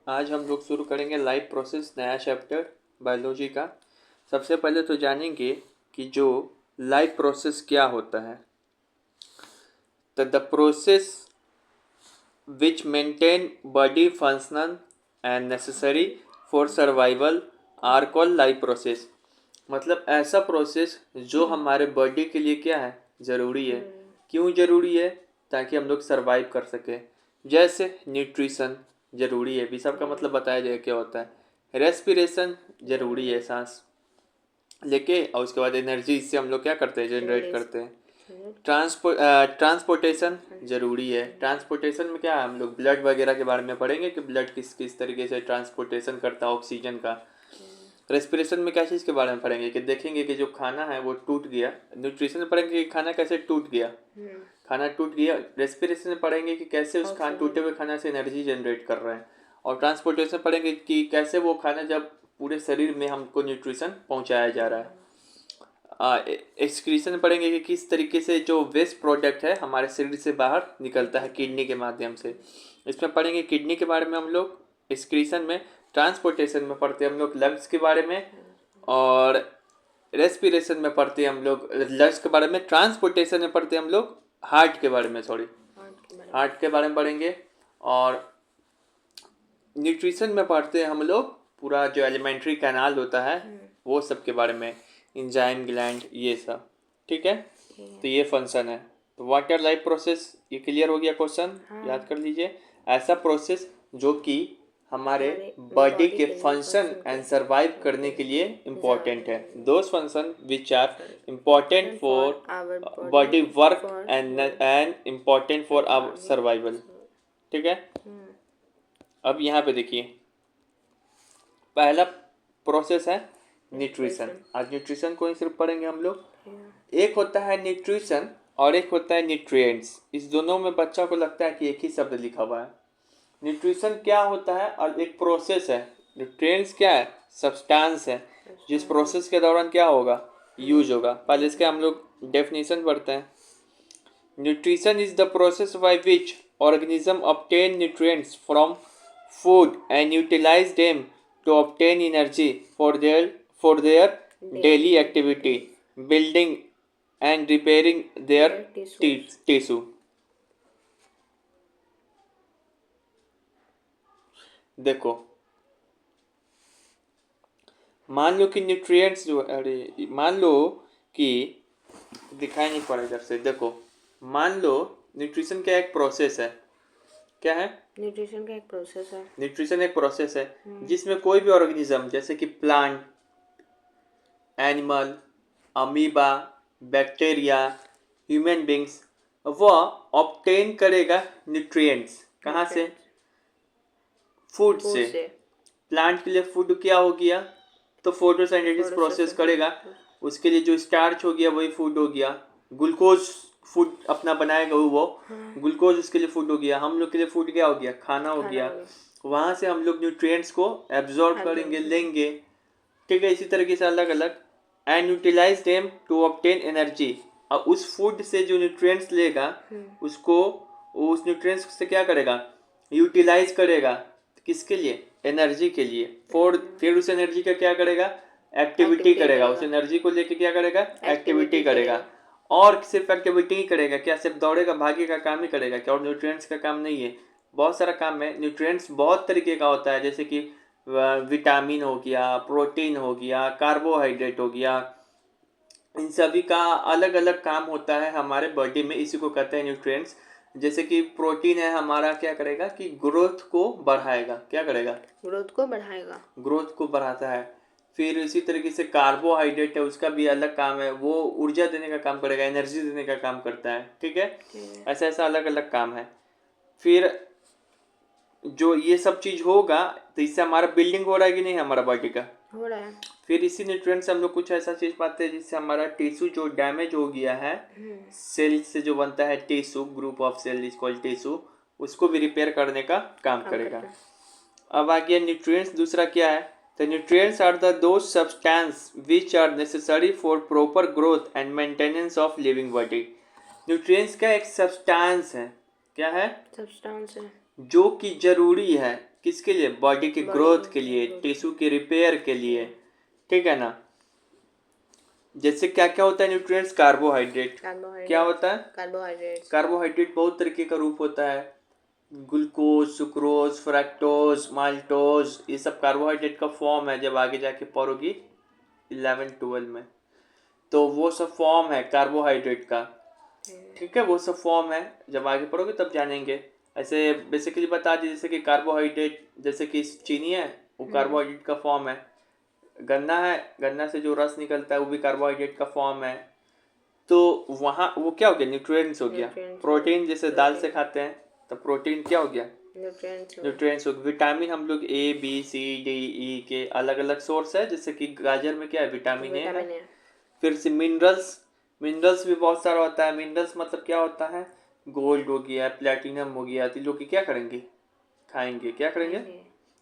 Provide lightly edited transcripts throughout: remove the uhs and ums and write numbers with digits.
आज हम लोग शुरू करेंगे लाइफ प्रोसेस नया चैप्टर बायोलॉजी का। सबसे पहले तो जानेंगे कि जो लाइफ प्रोसेस क्या होता है। तो द process which maintain body function and necessary for survival are called life process. मतलब ऐसा प्रोसेस जो हमारे बॉडी के लिए क्या है, ज़रूरी है। क्यों ज़रूरी है? ताकि हम लोग सर्वाइव कर सकें। जैसे न्यूट्रिशन ज़रूरी है, भी सबका मतलब बताया जाए क्या होता है। रेस्पिरेशन ज़रूरी है, सांस लेके, और उसके बाद एनर्जी इससे हम लोग क्या करते हैं, जनरेट करते हैं। ट्रांसपोर्टेशन ज़रूरी है। ट्रांसपोर्टेशन में क्या है, हम लोग ब्लड वगैरह के बारे में पढ़ेंगे कि ब्लड किस किस तरीके से ट्रांसपोर्टेशन करता है ऑक्सीजन का। रेस्पिरेशन में क्या चीज़ के बारे में पढ़ेंगे कि देखेंगे कि जो खाना है वो टूट गया। न्यूट्रिशन में पढ़ेंगे कि खाना कैसे टूट गया, खाना टूट गया। रेस्पिरेशन में पढ़ेंगे कि कैसे उस खाना टूटे हुए खाना से एनर्जी जनरेट कर रहे हैं। और ट्रांसपोर्टेशन पढ़ेंगे कि कैसे वो खाना जब पूरे शरीर में हमको न्यूट्रिशन पहुंचाया जा रहा है। एक्सक्रीशन पढ़ेंगे कि किस तरीके से जो वेस्ट प्रोडक्ट है हमारे शरीर से बाहर निकलता है किडनी के माध्यम से। इसमें पढ़ेंगे किडनी के बारे में हम लोग एक्सक्रीशन में। ट्रांसपोर्टेशन में पढ़ते हैं हम लोग लंग्स के बारे में, और रेस्पिरेशन में पढ़ते हैं हम लोग लंग्स के बारे में। ट्रांसपोर्टेशन में पढ़ते हैं हम लोग हार्ट के बारे में, हार्ट के बारे में पढ़ेंगे। और न्यूट्रिशन में पढ़ते हैं हम लोग पूरा जो एलिमेंट्री कैनाल होता है वो सब के बारे में, इंजाइम ग्लैंड ये सब। ठीक है, तो ये फंक्शन है। तो वाटर लाइफ प्रोसेस, ये क्लियर हो गया क्वेश्चन, याद कर लीजिए। ऐसा प्रोसेस जो कि हमारे बॉडी के फंक्शन एंड सर्वाइव करने के लिए इम्पोर्टेंट है। Those function which are important for body work and important for our survival. ठीक है, अब यहाँ पे देखिए, पहला प्रोसेस है न्यूट्रिशन। आज न्यूट्रिशन को ही सिर्फ पढ़ेंगे हम लोग। एक होता है न्यूट्रिशन और एक होता है न्यूट्रिएंट्स। इस दोनों में बच्चा को लगता है कि एक ही शब्द लिखा हुआ है। न्यूट्रिशन क्या होता है और एक प्रोसेस है। न्यूट्रिएंट्स क्या है, सब्सटेंस है जिस प्रोसेस के दौरान क्या होगा, यूज होगा। पहले इसके हम लोग डेफिनेशन पढ़ते हैं। Nutrition is the process by which organism obtain nutrients from food and utilize them to obtain energy for their daily activity, building and repairing their tissue. देखो, मान लो कि न्यूट्रिएंट्स जो, अरे मान लो कि दिखाई नहीं पड़ा इधर से। देखो, मान लो न्यूट्रिशन का एक प्रोसेस है। क्या है? न्यूट्रिशन का एक प्रोसेस है। न्यूट्रिशन एक प्रोसेस है जिसमें कोई भी ऑर्गेनिज्म जैसे कि plant, animal, amoeba, bacteria, human beings, वह ऑब्टेन करेगा न्यूट्रिएंट्स। कहाँ से? फूड से। प्लांट के लिए फूड क्या हो गया, तो फोटोसिंथेसिस प्रोसेस करेगा, उसके लिए जो स्टार्च हो गया वही फूड हो गया। ग्लूकोज फूड अपना बनाएगा वो ग्लूकोज उसके लिए फूड हो गया। हम लोग के लिए फूड क्या हो गया, खाना हो गया। वहाँ से हम लोग न्यूट्रिएंट्स को एब्जॉर्ब करेंगे, लेंगे। ठीक है, इसी तरीके से अलग अलग and utilise them to obtain energy. और उस फूड से जो न्यूट्रिएंट्स लेगा उसको, उस न्यूट्रिएंट्स से क्या करेगा, यूटिलाइज करेगा। किसके लिए? एनर्जी के लिए। फिर उस एनर्जी का क्या करेगा, एक्टिविटी करेगा। उस एनर्जी को लेके क्या करेगा, एक्टिविटी करेगा। और सिर्फ एक्टिविटी ही करेगा क्या, सिर्फ दौड़ेगा भागेगा काम ही करेगा क्या? और न्यूट्रिएंट्स का काम नहीं है, बहुत सारा काम है। न्यूट्रिएंट्स बहुत तरीके का होता है, जैसे कि विटामिन हो गया, प्रोटीन हो गया, कार्बोहाइड्रेट हो गया। इन सभी का अलग अलग काम होता है हमारे बॉडी में, इसी को कहते हैं न्यूट्रिएंट्स। जैसे कि प्रोटीन है हमारा, क्या करेगा कि ग्रोथ को बढ़ाएगा। क्या करेगा? ग्रोथ को बढ़ाएगा, ग्रोथ को बढ़ाता है। फिर इसी तरीके से कार्बोहाइड्रेट है, उसका भी अलग काम है, वो ऊर्जा देने का काम करेगा, एनर्जी देने का काम करता है। ठीक है, ऐसा ऐसा अलग अलग काम है। फिर जो ये सब चीज होगा तो इससे हमारा बिल्डिंग हो रहा है कि नहीं, हमारा बॉडी का हो रहा है। फिर इसी न्यूट्रिएंट से हम लोग कुछ ऐसा चीज पाते हैं जिससे हमारा टिश्यू जो डैमेज हो गया है, सेल से जो बनता है tissue, group of cell is called tissue, उसको भी रिपेयर करने का काम करेगा। अब आ गया न्यूट्रिएंट्स दूसरा क्या है। तो nutrients are the those substance which are necessary for proper growth and maintenance of living body. Nutrients का एक सब्सटेंस है। क्या है? सब्सटेंस है जो कि जरूरी है किसके लिए? बॉडी की ग्रोथ के लिए, टिश्यू के रिपेयर के लिए, ठीक है ना। जैसे क्या क्या होता है न्यूट्रिएंट्स? कार्बोहाइड्रेट। क्या होता है? कार्बोहाइड्रेट बहुत तरीके का रूप होता है, ग्लूकोज, सुक्रोज, फ्रक्टोज, माल्टोज, ये सब कार्बोहाइड्रेट का फॉर्म है। जब आगे जाके पढ़ोगी 11-12 में, तो वो सब फॉर्म है कार्बोहाइड्रेट का, ठीक है। वो सब फॉर्म है, जब आगे पढ़ोगे तब जानेंगे। ऐसे बेसिकली बता दी, जैसे कि कार्बोहाइड्रेट, जैसे कि चीनी है वो कार्बोहाइड्रेट का फॉर्म है। गन्ना है, गन्ना से जो रस निकलता है वो भी कार्बोहाइड्रेट का फॉर्म है। तो वहाँ वो क्या हो गया? न्यूट्रिएंट्स हो गया। प्रोटीन जैसे दाल से खाते हैं, तो प्रोटीन क्या हो गया? न्यूट्रिएंट्स हो गया। विटामिन हम लोग A B C D E के अलग अलग सोर्स है, जैसे कि गाजर में क्या है? विटामिन ए है। फिर से मिनरल्स भी बहुत सारा होता है। मिनरल्स मतलब क्या होता है? गोल्ड हो गया, प्लेटिनम हो गया, तो लोग क्या करेंगे? खाएंगे। क्या करेंगे?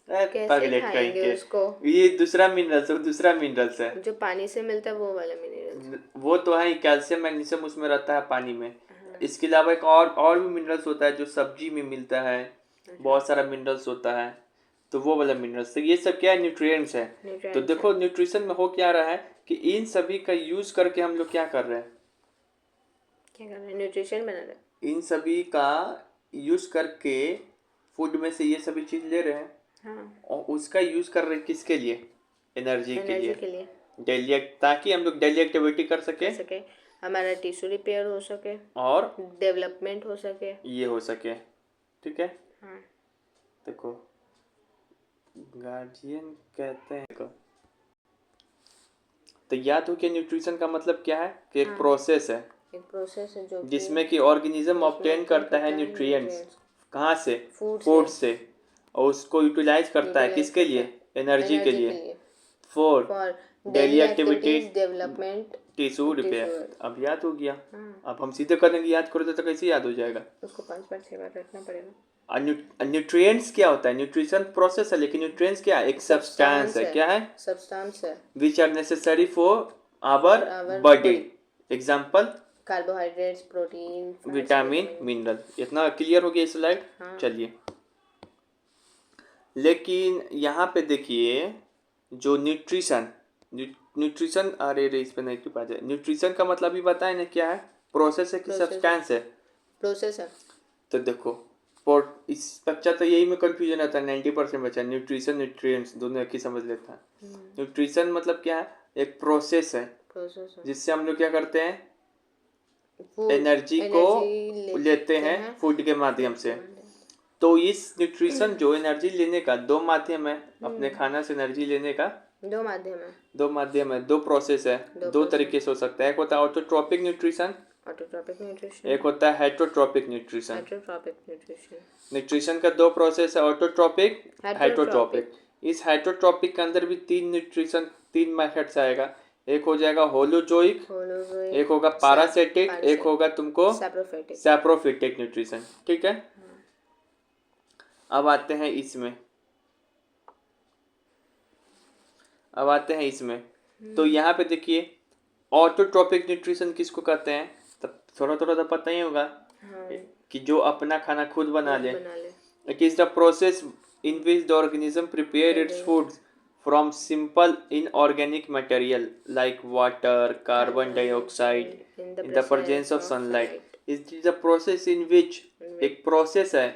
पगलेट करेंगे उसको। ये दूसरा मिनरल्स है जो पानी से मिलता है, वो वाला मिनरल्स। वो तो है, कैल्शियम मैग्नीशियम उसमें रहता है पानी में। इसके अलावा एक और भी मिनरल्स होता है जो सब्जी में मिलता है। बहुत सारा मिनरल्स होता है, तो वो वाला मिनरल्स। तो ये सब क्या है? न्यूट्रिएंट्स है। तो देखो न्यूट्रिशन में हो क्या रहा है कि इन सभी का यूज करके हम लोग क्या कर रहे हैं? न्यूट्रिशन बना रहे हैं। इन सभी का यूज करके फूड में से ये सभी चीज ले रहे हैं। और उसका यूज कर रहे हैं किसके लिए? एनर्जी के लिए। डेली, ताकि हम लोग डेली एक्टिविटी कर सके, हमारा टिश्यू रिपेयर हो सके और डेवलपमेंट हो सके, ये हो सके, ठीक है। हाँ। देखो गार्जियन कहते हैं, तो याद हो कि न्यूट्रिशन का मतलब क्या है? कि एक प्रोसेस है जो जिसमें कि ऑर्गेनिज्म ऑब्टेन करता है न्यूट्रिएंट्स। कहाँ से? फूड से, और उसको यूटिलाइज करता है किसके लिए? एनर्जी के लिए, for daily activities, development, tissue repair. अब याद हो गया। अब हम सीधे करेंगे, याद करोगे तो कैसे याद हो जाएगा? उसको 5 बार 6 बार रटना पड़ेगा। न्यूट्रिएंट्स क्या होता है? न्यूट्रिशन प्रोसेस है, लेकिन न्यूट्रिएंट्स क्या है? एक सब्सटेंस है। क्या है? सब्सटेंस है, which are necessary for our body. Example carbohydrates, protein, vitamin, mineral. इतना क्लियर हो गया इस स्लाइड? चलिए, लेकिन यहाँ पे देखिए जो न्यूट्रिशन अरे इस पे नहीं टिपा जाए। न्यूट्रिशन का मतलब भी बताए ना क्या है? प्रोसेस है कि सब्सटेंस है? प्रोसेस है। तो देखो इस बच्चा तो यही में कंफ्यूजन आता है। 90% बच्चा न्यूट्रिशन न्यूट्रिएंट्स दोनों एक ही समझ लेता है। न्यूट्रिशन मतलब क्या है? एक प्रोसेस है जिससे हम लोग क्या करते हैं? एनर्जी को लेते हैं फूड के माध्यम से। तो इस न्यूट्रिशन जो एनर्जी लेने का दो माध्यम है, अपने खाना से एनर्जी लेने का दो माध्यम है, दो प्रोसेस है। दो तरीके से हो सकता है। एक होता है ऑटोट्रोपिक न्यूट्रिशन, एक होता है हेटरोट्रोपिक न्यूट्रिशन। न्यूट्रिशन का दो प्रोसेस है, ऑटोट्रोपिक, हेटरोट्रोपिक। इस हेटरोट्रोपिक के अंदर भी तीन मेथड्स आएगा। एक हो जाएगा होलोजोइक, एक होगा पैरासिटिक, एक होगा तुमको सैप्रोफिटिक न्यूट्रिशन, ठीक है। अब आते हैं इसमें। तो यहाँ पे देखिए ऑटोट्रोपिक न्यूट्रिशन किसको कहते हैं? तब थोड़ा तो पता ही होगा कि जो अपना खाना खुद बना ले। It is the process in which the organism prepare its food from simple inorganic material like water, carbon dioxide in the presence of sunlight. It is a process in which एक प्रोसेस है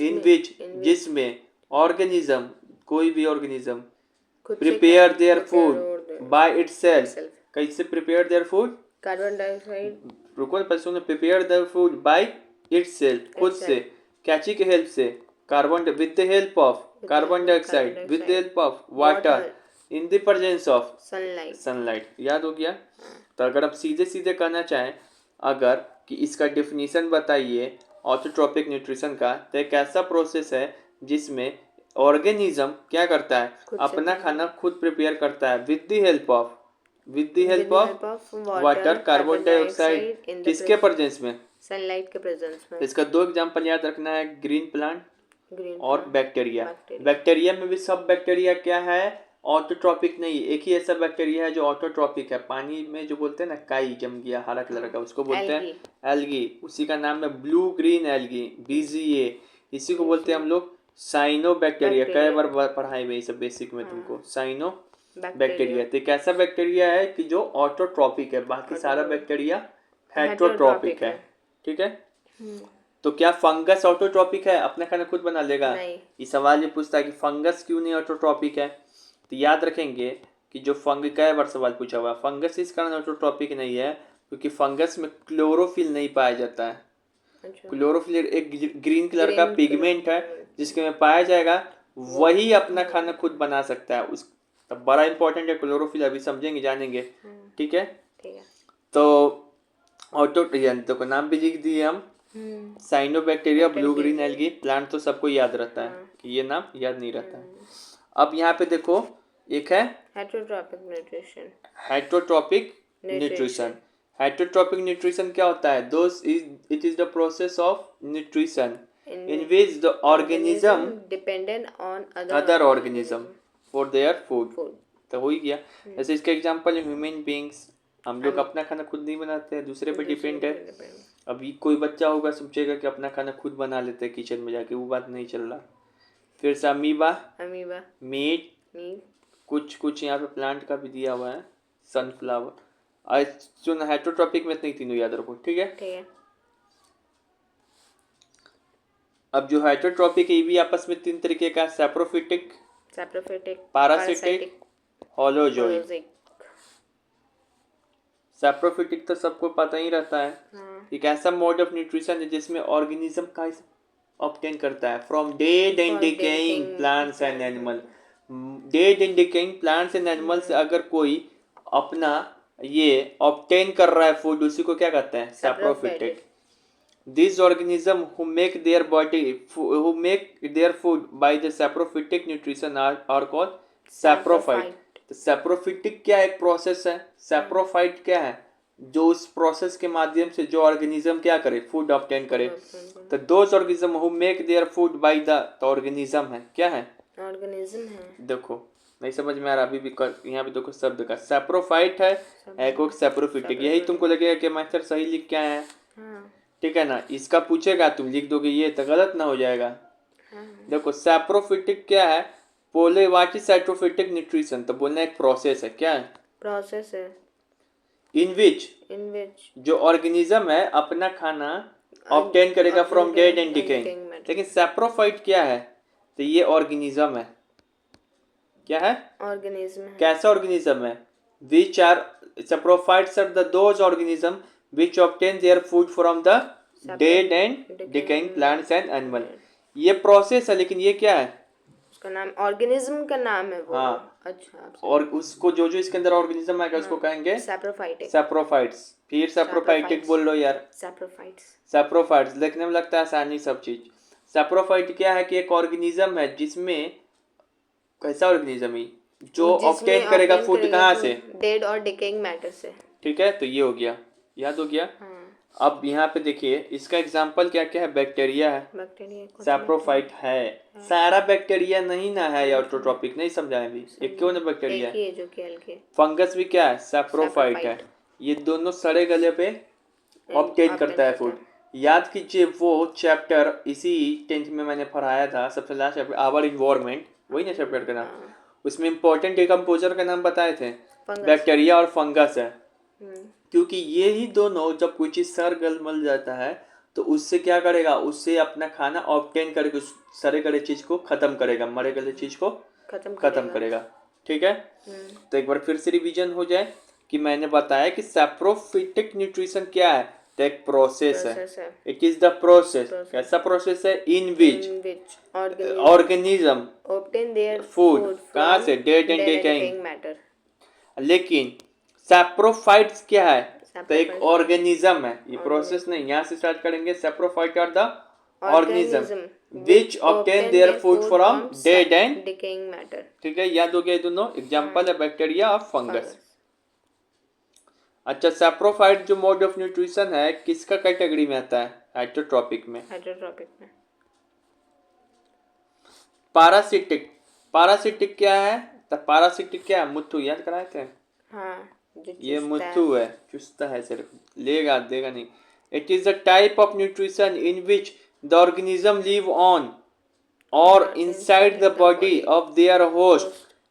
in which जिसमें organism, कोई भी organism prepare their food by itself। कैसे prepare their food? Carbon dioxide, रुको पहले सुनो। prepare their food by itself, खुद से। कैची के हेल्प से? Carbon, with the help of carbon dioxide, with the help of water, in the presence of sunlight। याद हो गया? तो अगर आप सीधे कहना चाहें अगर कि इसका डेफिनेशन बताइए ऑटोट्रोपिक न्यूट्रिशन का, तो एक ऐसा प्रोसेस है जिसमें ऑर्गेनिज्म क्या करता है? अपना खाना खुद प्रिपेयर करता है with the help of water, carbon dioxide, किसके प्रेजेंस में? सनलाइट के प्रेजेंस में। इसका दो एग्जांपल याद रखना है, ग्रीन प्लांट और बैक्टीरिया। बैक्टीरिया में भी सब बैक्टीरिया क्या है? ऑटोट्रोपिक नहीं। एक ही ऐसा बैक्टीरिया है जो ऑटोट्रोपिक है। पानी में जो बोलते हैं ना काई जम गया हरा कलर का, उसको बोलते हैं एल्गी। उसी का नाम है ब्लू ग्रीन एल्गी, BGA। इसी को बोलते हैं हम लोग साइनोबैक्टीरिया, कई बैक्टीरिया। बार पढ़ाई हुई सब बेसिक में तुमको। साइनो बैक्टीरिया बैक्टीरिया तो एक ऐसा बैक्टीरिया है कि जो ऑटोट्रॉपिक है, बाकी सारा बैक्टीरिया हेट्रोट्रॉपिक हेटेरोट्रॉपिक है। है। ठीक है, तो क्या फंगस ऑटोट्रॉपिक है, अपने खाना खुद बना लेगा? नहीं। ये सवाल ये पूछता है कि फंगस क्यों नहीं ऑटोट्रॉपिक है, तो याद रखेंगे कि जो फंग, कई बार सवाल पूछा हुआ, फंगस इस कारण ऑटोट्रॉपिक नहीं है क्योंकि फंगस में क्लोरोफिल नहीं पाया जाता है। अच्छा। क्लोरोफिल एक ग्रीन कलर का ग्रीन पिगमेंट है कलर। जिसके में पाया जाएगा, वही अपना खाना खुद बना सकता है। उस तब बड़ा इंपॉर्टेंट है क्लोरोफिल, अभी समझेंगे जानेंगे। ठीक है, ठीक है। तो ऑटो जंतु को नाम भी लिख दिए हम, cyanobacteria, blue green algae. Plant तो सबको याद रहता है कि ये नाम याद नहीं रहता है। अब यहाँ पे देखो, एक है heterotrophic nutrition. Heterotrophic nutrition. Heterotrophic nutrition क्या होता है? It is the process of nutrition in which the organism dependent on other organism for their food। तो हो ही गया। जैसे इसका एग्जांपल है ह्यूमन बींग्स, हम लोग अपना खाना खुद नहीं बनाते हैं, दूसरे पे डिपेंड है। अभी कोई बच्चा होगा सोचेगा कि अपना खाना खुद बना लेते हैं किचन में जाके, वो बात नहीं चल रहा। फिर से अमीबा, मीट, कुछ यहाँ पे प्लांट का भी दिया हुआ है, सनफ्लावर। जो हेटेरोट्रॉपिक में इतने तीनों याद रखो। ठीक है, अब जो हेटेरोट्रॉपिक है ये भी आपस में तीन तरीके का, सैप्रोफिटिक, पैरासिटिक, होलोजोइक। सैप्रोफिटिक तो सबको पता ही रहता है। एक ऐसा मोड ऑफ न्यूट्रिशन है जिसमें ऑर्गेनिज्म का ऑब्टेन करता है from dead and decaying plants and animal. Dead and decaying plants and animal से अगर कोई अपना ये ऑब्टेन कर रहा है फूड, उसी को क्या कहते हैं? Saprophytic. These organisms who make their food by the saprophytic nutrition are called saprophyte। तो saprophytic क्या एक प्रोसेस है, saprophyte क्या है? जो उस प्रोसेस के माध्यम से जो ऑर्गेनिज्म क्या करे, फूड ऑब्टेन करे। तो those organisms who make their food by the organism है, क्या है? ऑर्गेनिज्म है। देखो नहीं समझ में आ रहा, अभी भी यहाँ पे देखो शब्द का सैप्रोफाइट है, एक सैप्रोफिटिक। यही तुमको लगेगा कि मास्टर सही लिख के आए हैं। ठीक है ना, इसका पूछेगा तुम लिख दोगे ये तो गलत ना हो जाएगा। देखो सैप्रोफिटिक क्या है, बोले व्हाट इज सैप्रोफिटिक न्यूट्रिशन, तो बोलना एक प्रोसेस है। क्या है? प्रोसेस है इन विच जो ऑर्गेनिज्म है अपना खाना ऑब्टेन करेगा फ्रॉम डेड एंड डिकेइंग। लेकिन सैप्रोफाइट क्या है? तो ये ऑर्गेनिज्म है। क्या है? ऑर्गेनिज्म है। कैसा ऑर्गेनिज्म है? Which are saprophytes are the those organism which obtain their food from the dead and decaying plants and animal। ये प्रोसेस है, लेकिन ये क्या है? उसका नाम ऑर्गेनिज्म का नाम है वो। हाँ, अच्छा। और उसको जो जो इसके अंदर ऑर्गेनिज्म आएगा उसको कहेंगे सैप्रोफाइट्स। फिर सैप्रोफाइटिक बोल लो यार, सैप्रोफाइट्स लिखने में लगता है आसानी सब चीज। सैप्रोफाइट क्या है कि एक ऑर्गेनिज्म है जिसमें, कैसा ऑर्गेनिज्म है जो ऑब्टेन करेगा फूड कहाँ से? डेड और डिकेइंग मैटर से। ठीक है, तो ये हो गया, याद हो गया। अब यहाँ पे देखिए इसका एग्जांपल क्या क्या है? बैक्टीरिया है, सैप्रोफाइट है। सारा बैक्टीरिया नहीं ना है, ऑटोट्रॉपिक नहीं समझाए भी, एक क्यों ना बैक्टीरिया है। फंगस भी क्या है? सैप्रोफाइट है। ये दोनों सड़े गले पे ऑब्टेन करता है फूड। याद कीजिए वो चैप्टर इसी 10th में मैंने पढ़ाया था, सबसे लास्ट चैप्टर आवर इन्वायरमेंट, वही ना चैप्टर का नाम। उसमें इंपॉर्टेंट डिकम्पोजर का नाम बताए थे, बैक्टीरिया और फंगस है। क्योंकि ये ही दोनों जब कोई चीज सड़ गल मल जाता है तो उससे क्या करेगा? उससे अपना खाना ऑब्टेन करके उस सड़े गले चीज को खत्म करेगा, मरे गले चीज को खत्म करेगा। ठीक है, तो एक बार फिर से रिवीजन हो जाए कि मैंने बताया कि सैप्रोफिटिक न्यूट्रिशन क्या है? तो एक प्रोसेस है। It is the process. कैसा प्रोसेस है? In which organism obtain their food कहाँ से? Dead and decaying matter. लेकिन सैप्रोफाइट्स क्या है? तो एक ऑर्गेनिज्म है, ये प्रोसेस नहीं। यहाँ से स्टार्ट करेंगे। Saprophyte are the organism which obtain their food from dead and decaying matter. ठीक है, याद हो गया दोनों। एग्जांपल है बैक्टीरिया और फंगस। अच्छा, सैप्रोफाइट जो मोड ऑफ न्यूट्रिशन है किसका कैटेगरी में आता है? हेटेरोट्रॉपिक में। पैरासिटिक क्या है? तो पैरासिटिक क्या है? मुत्थु याद कराए थे। हाँ, ये मुत्थु है, चुसता है सिर्फ, लेगा देगा नहीं। It is a type of nutrition in which the organism live on और inside the body of their host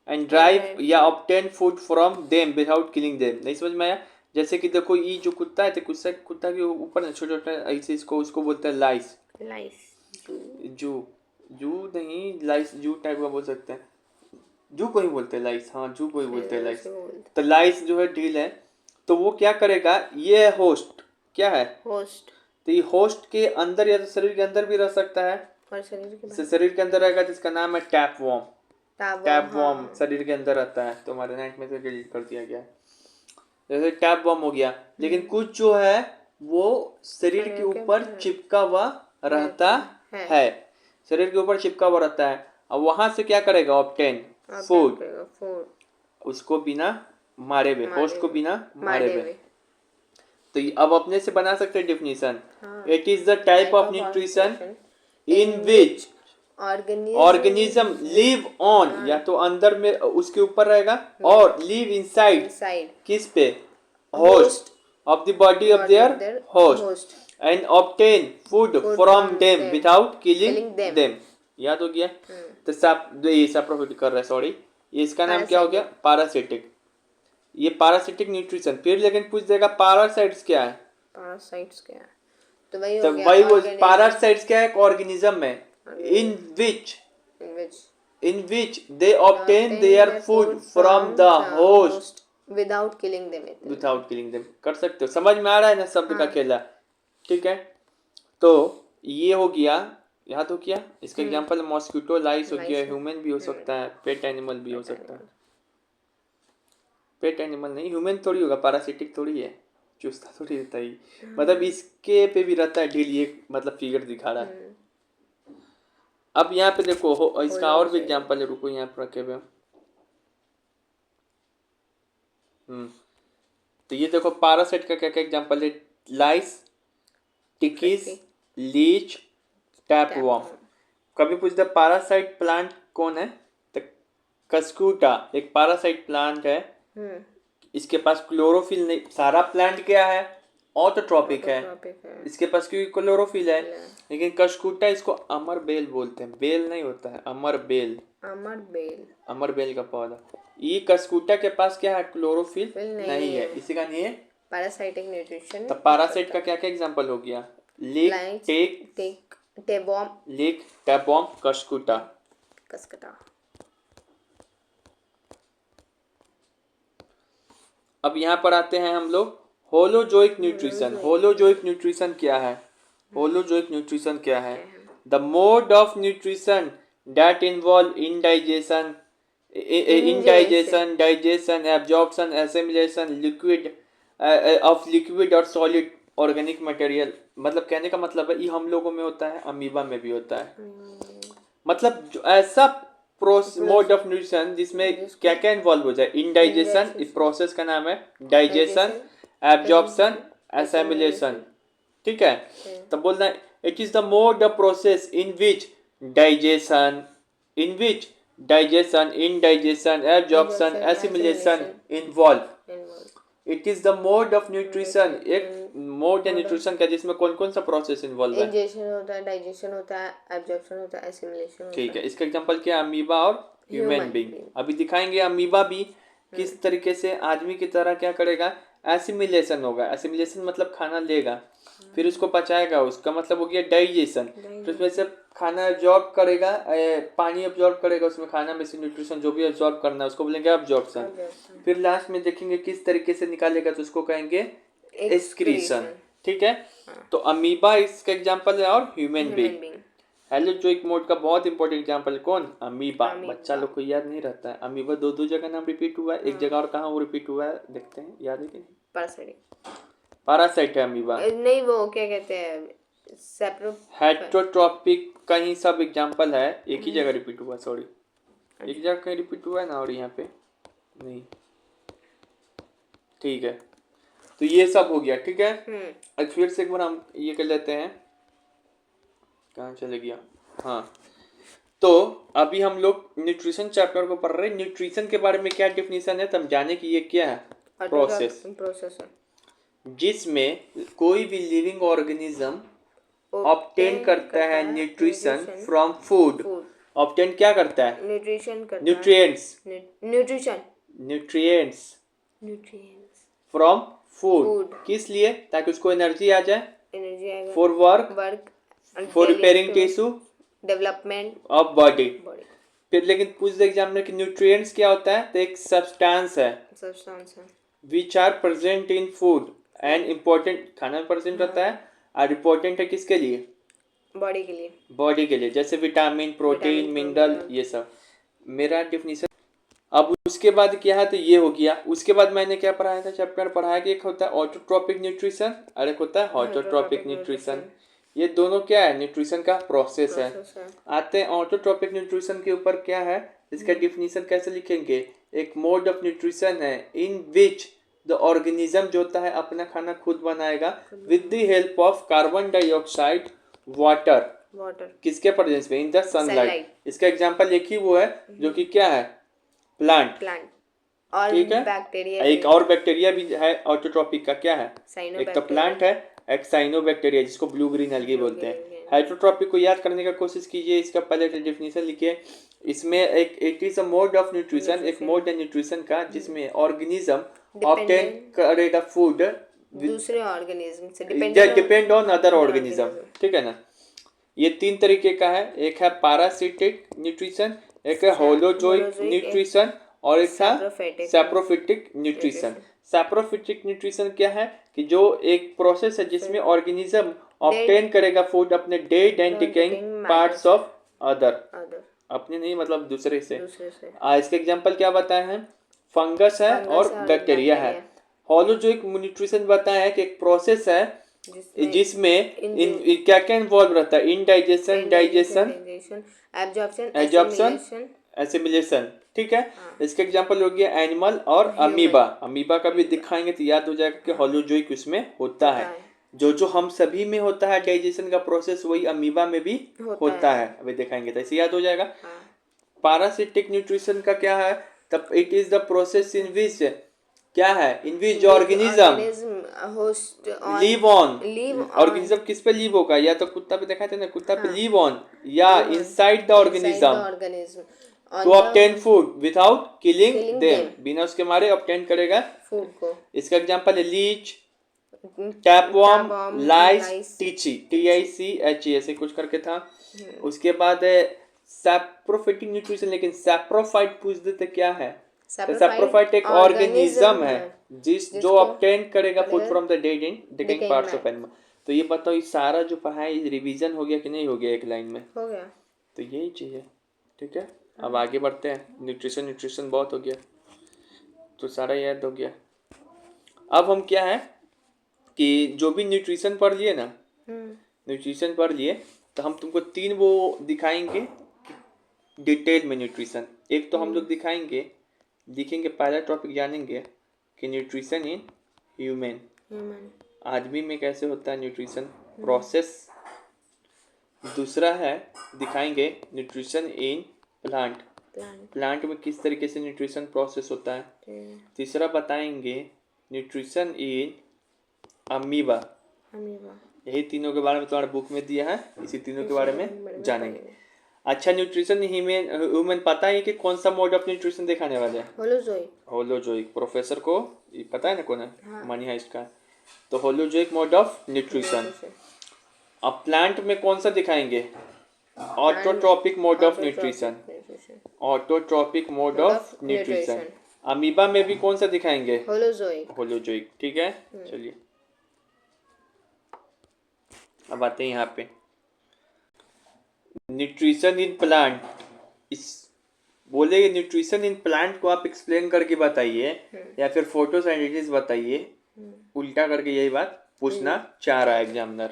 and drive या obtain food from them without killing them। नहीं समझ में आया? जैसे कि देखो ये जो कुत्ता है तो कुत्ता के ऊपर ना छोटे छोटे ऐसे इसको बोलते हैं लाइस। जू जू नहीं, लाइस जू टाइप का बोल सकते हैं, जू को ही बोलते हैं लाइस। हाँ जू को ही बोलते हैं लाइस। तो लाइस जो है ढील है, तो वो क्या करेगा, ये होस्ट क्या है, होस्ट। तो ये होस्ट के अंदर या तो शरीर के अंदर भी रह सकता है, और शरीर के जैसे शरीर के अंदर रहेगा जिसका नाम है टैपवॉर्म। टैपवॉर्म हाँ। शरीर के अंदर रहता है, तो हमारे नेट में से डिलीट कर दिया गया है। जैसे टैपवॉर्म हो गया, लेकिन कुछ जो है वो शरीर के ऊपर चिपका हुआ रहता है, शरीर के ऊपर चिपका हुआ रहता है। अब वहां से क्या करेगा, ऑब्टेन फूड, उसको बिना मारे हुए, होस्ट को बिना मारे हुए। तो अब अपने से बना सकते हैं definition, it is the type of nutrition in which organism live on, या तो अंदर में उसके ऊपर रहेगा, और लिव इनसाइड किस पे, host of the body of their host, and obtain food from them without killing them. याद हो गया? तो ये सैप्रोफिटिक कर रहा है, सॉरी, ये इसका नाम क्या हो गया, पैरासिटिक। ये पैरासिटिक न्यूट्रिशन। फिर लेकिन पूछ देगा पैरासाइट्स क्या है, पैरासाइट्स क्या है, तो वही वो पैरासाइट्स क्या है, ऑर्गेनिज्म में in which they obtain their food from the host without killing them। कर सकते हो, समझ में आ रहा है ना शब्द का खेला? ठीक है, तो ये हो गया, याद हो गया। इसका एग्जांपल मॉस्किटो, लाइस हो गया, ह्यूमन भी हो सकता है, पेट एनिमल भी हो सकता है। पेट एनिमल नहीं, ह्यूमन थोड़ी होगा, पैरासिटिक थोड़ी है, चूस्ता थोड़ी रहता है, मतलब इसके पे भी रहता है ढील, ये मतलब फिगर दिखा रहा है। अब यहाँ पे देखो इसका और भी एग्जांपल है, रुको यहाँ पर रखे हुए। तो ये देखो पैरासाइट का क्या क्या एग्जांपल है, लाइस, टिकीज, लीच, टैपवॉर्म। कभी पूछते पैरासाइट प्लांट कौन है, तो कस्कूटा एक पैरासाइट प्लांट है। इसके पास क्लोरोफिल नहीं, सारा प्लांट क्या है, ऑटोट्रॉपिक है, इसके पास क्योंकि क्लोरोफिल है। लेकिन कशकुटा इसको अमर बेल बोलते हैं, बेल नहीं होता है, अमर बेल का पौधा। ये कशकुटा के पास क्या है, क्लोरोफिल नहीं है, इसी का नहीं है पैरासाइटिक न्यूट्रिशन। तो पैरासाइट का क्या क्या एग्जांपल हो गया, लीक, टैपवॉर्म, कशकुटा। अब यहाँ पर आते हैं हम लोग होलोजोइक न्यूट्रिशन। होलोजोइक न्यूट्रिशन क्या है, होलोजोइक न्यूट्रिशन क्या है, the mode of nutrition that involve indigestion, digestion, absorption, assimilation of liquid और सॉलिड ऑर्गेनिक मटेरियल। मतलब कहने का मतलब है ये हम लोगों में होता है, अमीबा में भी होता है। मतलब ऐसा मोड ऑफ न्यूट्रिशन जिसमें क्या क्या इन्वॉल्व हो जाए, इंडाइजेशन, इस प्रोसेस का नाम है डाइजेशन, एब्जॉर्प्शन, एसिमिलेशन। ठीक है, तो बोलना it is the mode of process in which digestion, indigestion, absorption, assimilation involve. It is the mode of nutrition, एक मोड है न्यूट्रिशन का जिसमें कौन कौन सा प्रोसेस इन्वॉल्व है, इंजेक्शन होता है, डाइजेशन होता है, एब्जॉर्प्शन होता है, एसिमिलेशन होता है। ठीक है, इसका एग्जांपल क्या, अमीबा और ह्यूमन बीइंग। अभी दिखाएंगे अमीबा भी किस तरीके से आदमी की तरह क्या करेगा, एसिमिलेशन होगा। एसिमिलेशन मतलब खाना लेगा, फिर उसको पचाएगा, उसका मतलब हो गया डाइजेशन। फिर उसमें से खाना एब्जॉर्ब करेगा, पानी एब्जॉर्ब करेगा, उसमें खाना में से न्यूट्रिशन जो भी एब्जॉर्ब करना है उसको बोलेंगे एब्जॉर्प्शन। फिर लास्ट में देखेंगे किस तरीके से निकालेगा, तो उसको कहेंगे एक्सक्रीशन। ठीक है, तो अमीबा इसका एग्जांपल है, और ह्यूमन बीइंग। हेलोजोइक मोड का बहुत इंपॉर्टेंट एग्जांपल कौन, अमीबा। बच्चा लोग को याद नहीं रहता है, अमीबा दो जगह नाम रिपीट हुआ है, एक जगह और कहाँ वो रिपीट हुआ है देखते हैं, याद है कि नहीं, पैरासाइट है अमीबा। नहीं, वो क्या कहते हैं, हेटरोट्रॉपिक का ही सब एग्जांपल है, एक ही जगह रिपीट हुआ, सॉरी एक जगह कहीं रिपीट हुआ है ना, और यहाँ पे नहीं। ठीक है, तो ये सब हो गया। ठीक है, अब फिर से एक बार हम ये कर लेते हैं, कहाँ चले गया, हाँ। तो अभी हम लोग न्यूट्रिशन चैप्टर को पढ़ रहे हैं। न्यूट्रिशन के बारे में क्या डेफिनेशन है, तब जाने की ये क्या है, प्रोसेस जिसमें कोई भी लिविंग ऑर्गेनिज्म ऑब्टेन करता है न्यूट्रिशन फ्रॉम फूड ऑब्टेन क्या करता है? न्यूट्रिशन करता न्यूट्रिएंट्स है nutrition nutrients nutrients from food. Food किस लिए? ताकि उसको एनर्जी आ जाए, एनर्जी आएगा for work, work for repairing tissue development of body. Body फिर लेकिन पूछ दे एग्जाम में कि न्यूट्रिएंट्स क्या होता है, तो एक सब्सटेंस है सब्सटेंस है which are present in food and important, खाना में प्रेजेंट होता है और इम्पोर्टेंट है किसके लिए? बॉडी के लिए बॉडी के लिए, जैसे विटामिन, प्रोटीन, मिनरल, ये सब। मेरा डेफिनेशन। अब उसके बाद क्या है, तो ये हो गया। उसके बाद मैंने क्या पढ़ाया था, चैप्टर पढ़ाया कि एक होता है ऑटोट्रॉपिक न्यूट्रिशन और एक होता है ऑटोट्रॉपिक न्यूट्रिशन। ये दोनों क्या है? न्यूट्रिशन का प्रोसेस है। आते हैं ऑटोट्रॉपिक न्यूट्रिशन के ऊपर। क्या है इसका डिफिनीशन, कैसे लिखेंगे? एक मोड ऑफ न्यूट्रिशन है इन विच द ऑर्गेनिज्म जो होता है अपना खाना खुद बनाएगा with the help of carbon dioxide, water, किसके प्रेजेंस में? In the sunlight. इसका एग्जांपल एक ही वो है जो कि क्या है? प्लांट। और ठीक है, बैक्टीरिया, एक और बैक्टीरिया भी है ऑटोट्रॉपिक का। क्या है? एक तो प्लांट है, एक साइनोबैक्टीरिया जिसको ब्लू ग्रीन अलगी बोलते हैं। हेटरोट्रॉपिक को याद करने का कोशिश कीजिए। इसका पहले डेफिनेशन लिखिए। इसमें एक it is a mode of nutrition, एक मोड है न्यूट्रिशन का जिसमें ऑर्गेनिज्म ऑब्टेन करेगा फूड दूसरे ऑर्गेनिज्म से डिपेंड ऑन अदर ऑर्गेनिज्म। ठीक है ना? ये तीन तरीके का है। एक है पैरासिटिक न्यूट्रिशन, एक है होलोजोइक न्यूट्रिशन और एक था सैप्रोफिटिक न्यूट्रिशन। सैप्रोफिटिक न्यूट्रिशन क्या है कि जो एक प्रोसेस है जिसमें ऑर्गेनिज्म ऑब्टेन करेगा फूड अपने dead and decaying parts of other, अपने नहीं मतलब दूसरे से। इसके एग्जांपल क्या बताए हैं? फंगस है और बैक्टीरिया है। होलोजोइक न्यूट्रिशन बताया है कि एक प्रोसेस है जिसमें क्या क्या इन्वॉल्व रहता है? Indigestion, digestion, absorption, assimilation. ठीक है, इसके एग्जांपल हो गया एनिमल और अमीबा। अमीबा का भी दिखाएंगे तो याद हो जाएगा कि होलोजोइक उसमें होता है। जो हम सभी में होता है डाइजेशन का प्रोसेस, वही अमीबा में भी होता है। अभी दिखाएंगे तो ऐसे याद हो जाएगा। पैरासिटिक न्यूट्रिशन का क्या है? तब it is the process in which क्या है? In which organism live on. Organism किस पे लिव होगा? या तो कुत्ता पे देखा था ना, कुत्ता पे लिव ऑन, या inside the organism to obtain food without killing them. बिना उसके मारे ऑब्टेन करेगा फूड को। इसका एग्जांपल है लीच, टैपवर्म, लाइस, टीची, TICHE ऐसे कुछ करके था। उसके बाद है सैप्रोफिटिक न्यूट्रिशन। लेकिन सैप्रोफाइट पूछ देते क्या है? सैप्रोफाइट एक ऑर्गेनिज्म है जो ऑब्टेन करेगा food from the dead and decaying parts of animal. तो ये बताओ, ये सारा जो पढ़ाई रिवीजन हो गया कि नहीं हो गया? एक लाइन में हो गया। तो यही चीज है। ठीक है, अब आगे बढ़ते हैं। न्यूट्रिशन बहुत हो गया, तो सारा याद हो गया। अब हम क्या है कि जो भी न्यूट्रिशन पढ़ लिए ना, न्यूट्रिशन पढ़ लिए, तो हम तुमको 3 वो दिखाएंगे डिटेल में न्यूट्रिशन। एक तो हम लोग दिखेंगे पहला टॉपिक जानेंगे कि न्यूट्रिशन इन ह्यूमन, आदमी में कैसे होता है न्यूट्रिशन प्रोसेस। दूसरा है दिखाएंगे न्यूट्रिशन इन प्लांट में किस तरीके से न्यूट्रिशन प्रोसेस होता है। तीसरा बताएंगे न्यूट्रिशन इन अमीबा। यही तीनों के बारे में तुम्हारे बुक में दिया है, इसी तीनों के बारे में जानेंगे। अच्छा, न्यूट्रिशन ह्यूमन पता है कि कौन सा मोड ऑफ न्यूट्रिशन दिखाने वाले हैं? होलोजोइक। प्रोफेसर को पता है ना कौन है? मनी हाइस्ट का। तो होलोजोइक मोड ऑफ न्यूट्रिशन। अब प्लांट में कौन सा दिखाएंगे? Autotrophic mode of nutrition. Autotrophic mode of nutrition. Amoeba में भी कौन सा दिखाएंगे? होलोजोइक। ठीक है, चलिए अब आते हैं यहाँ पे न्यूट्रिशन इन प्लांट। इस बोलेगे न्यूट्रिशन इन प्लांट को आप एक्सप्लेन करके बताइए या फिर फोटोसिंथेसिस बताइए, उल्टा करके यही बात पूछना चाह रहा है एग्जामिनर।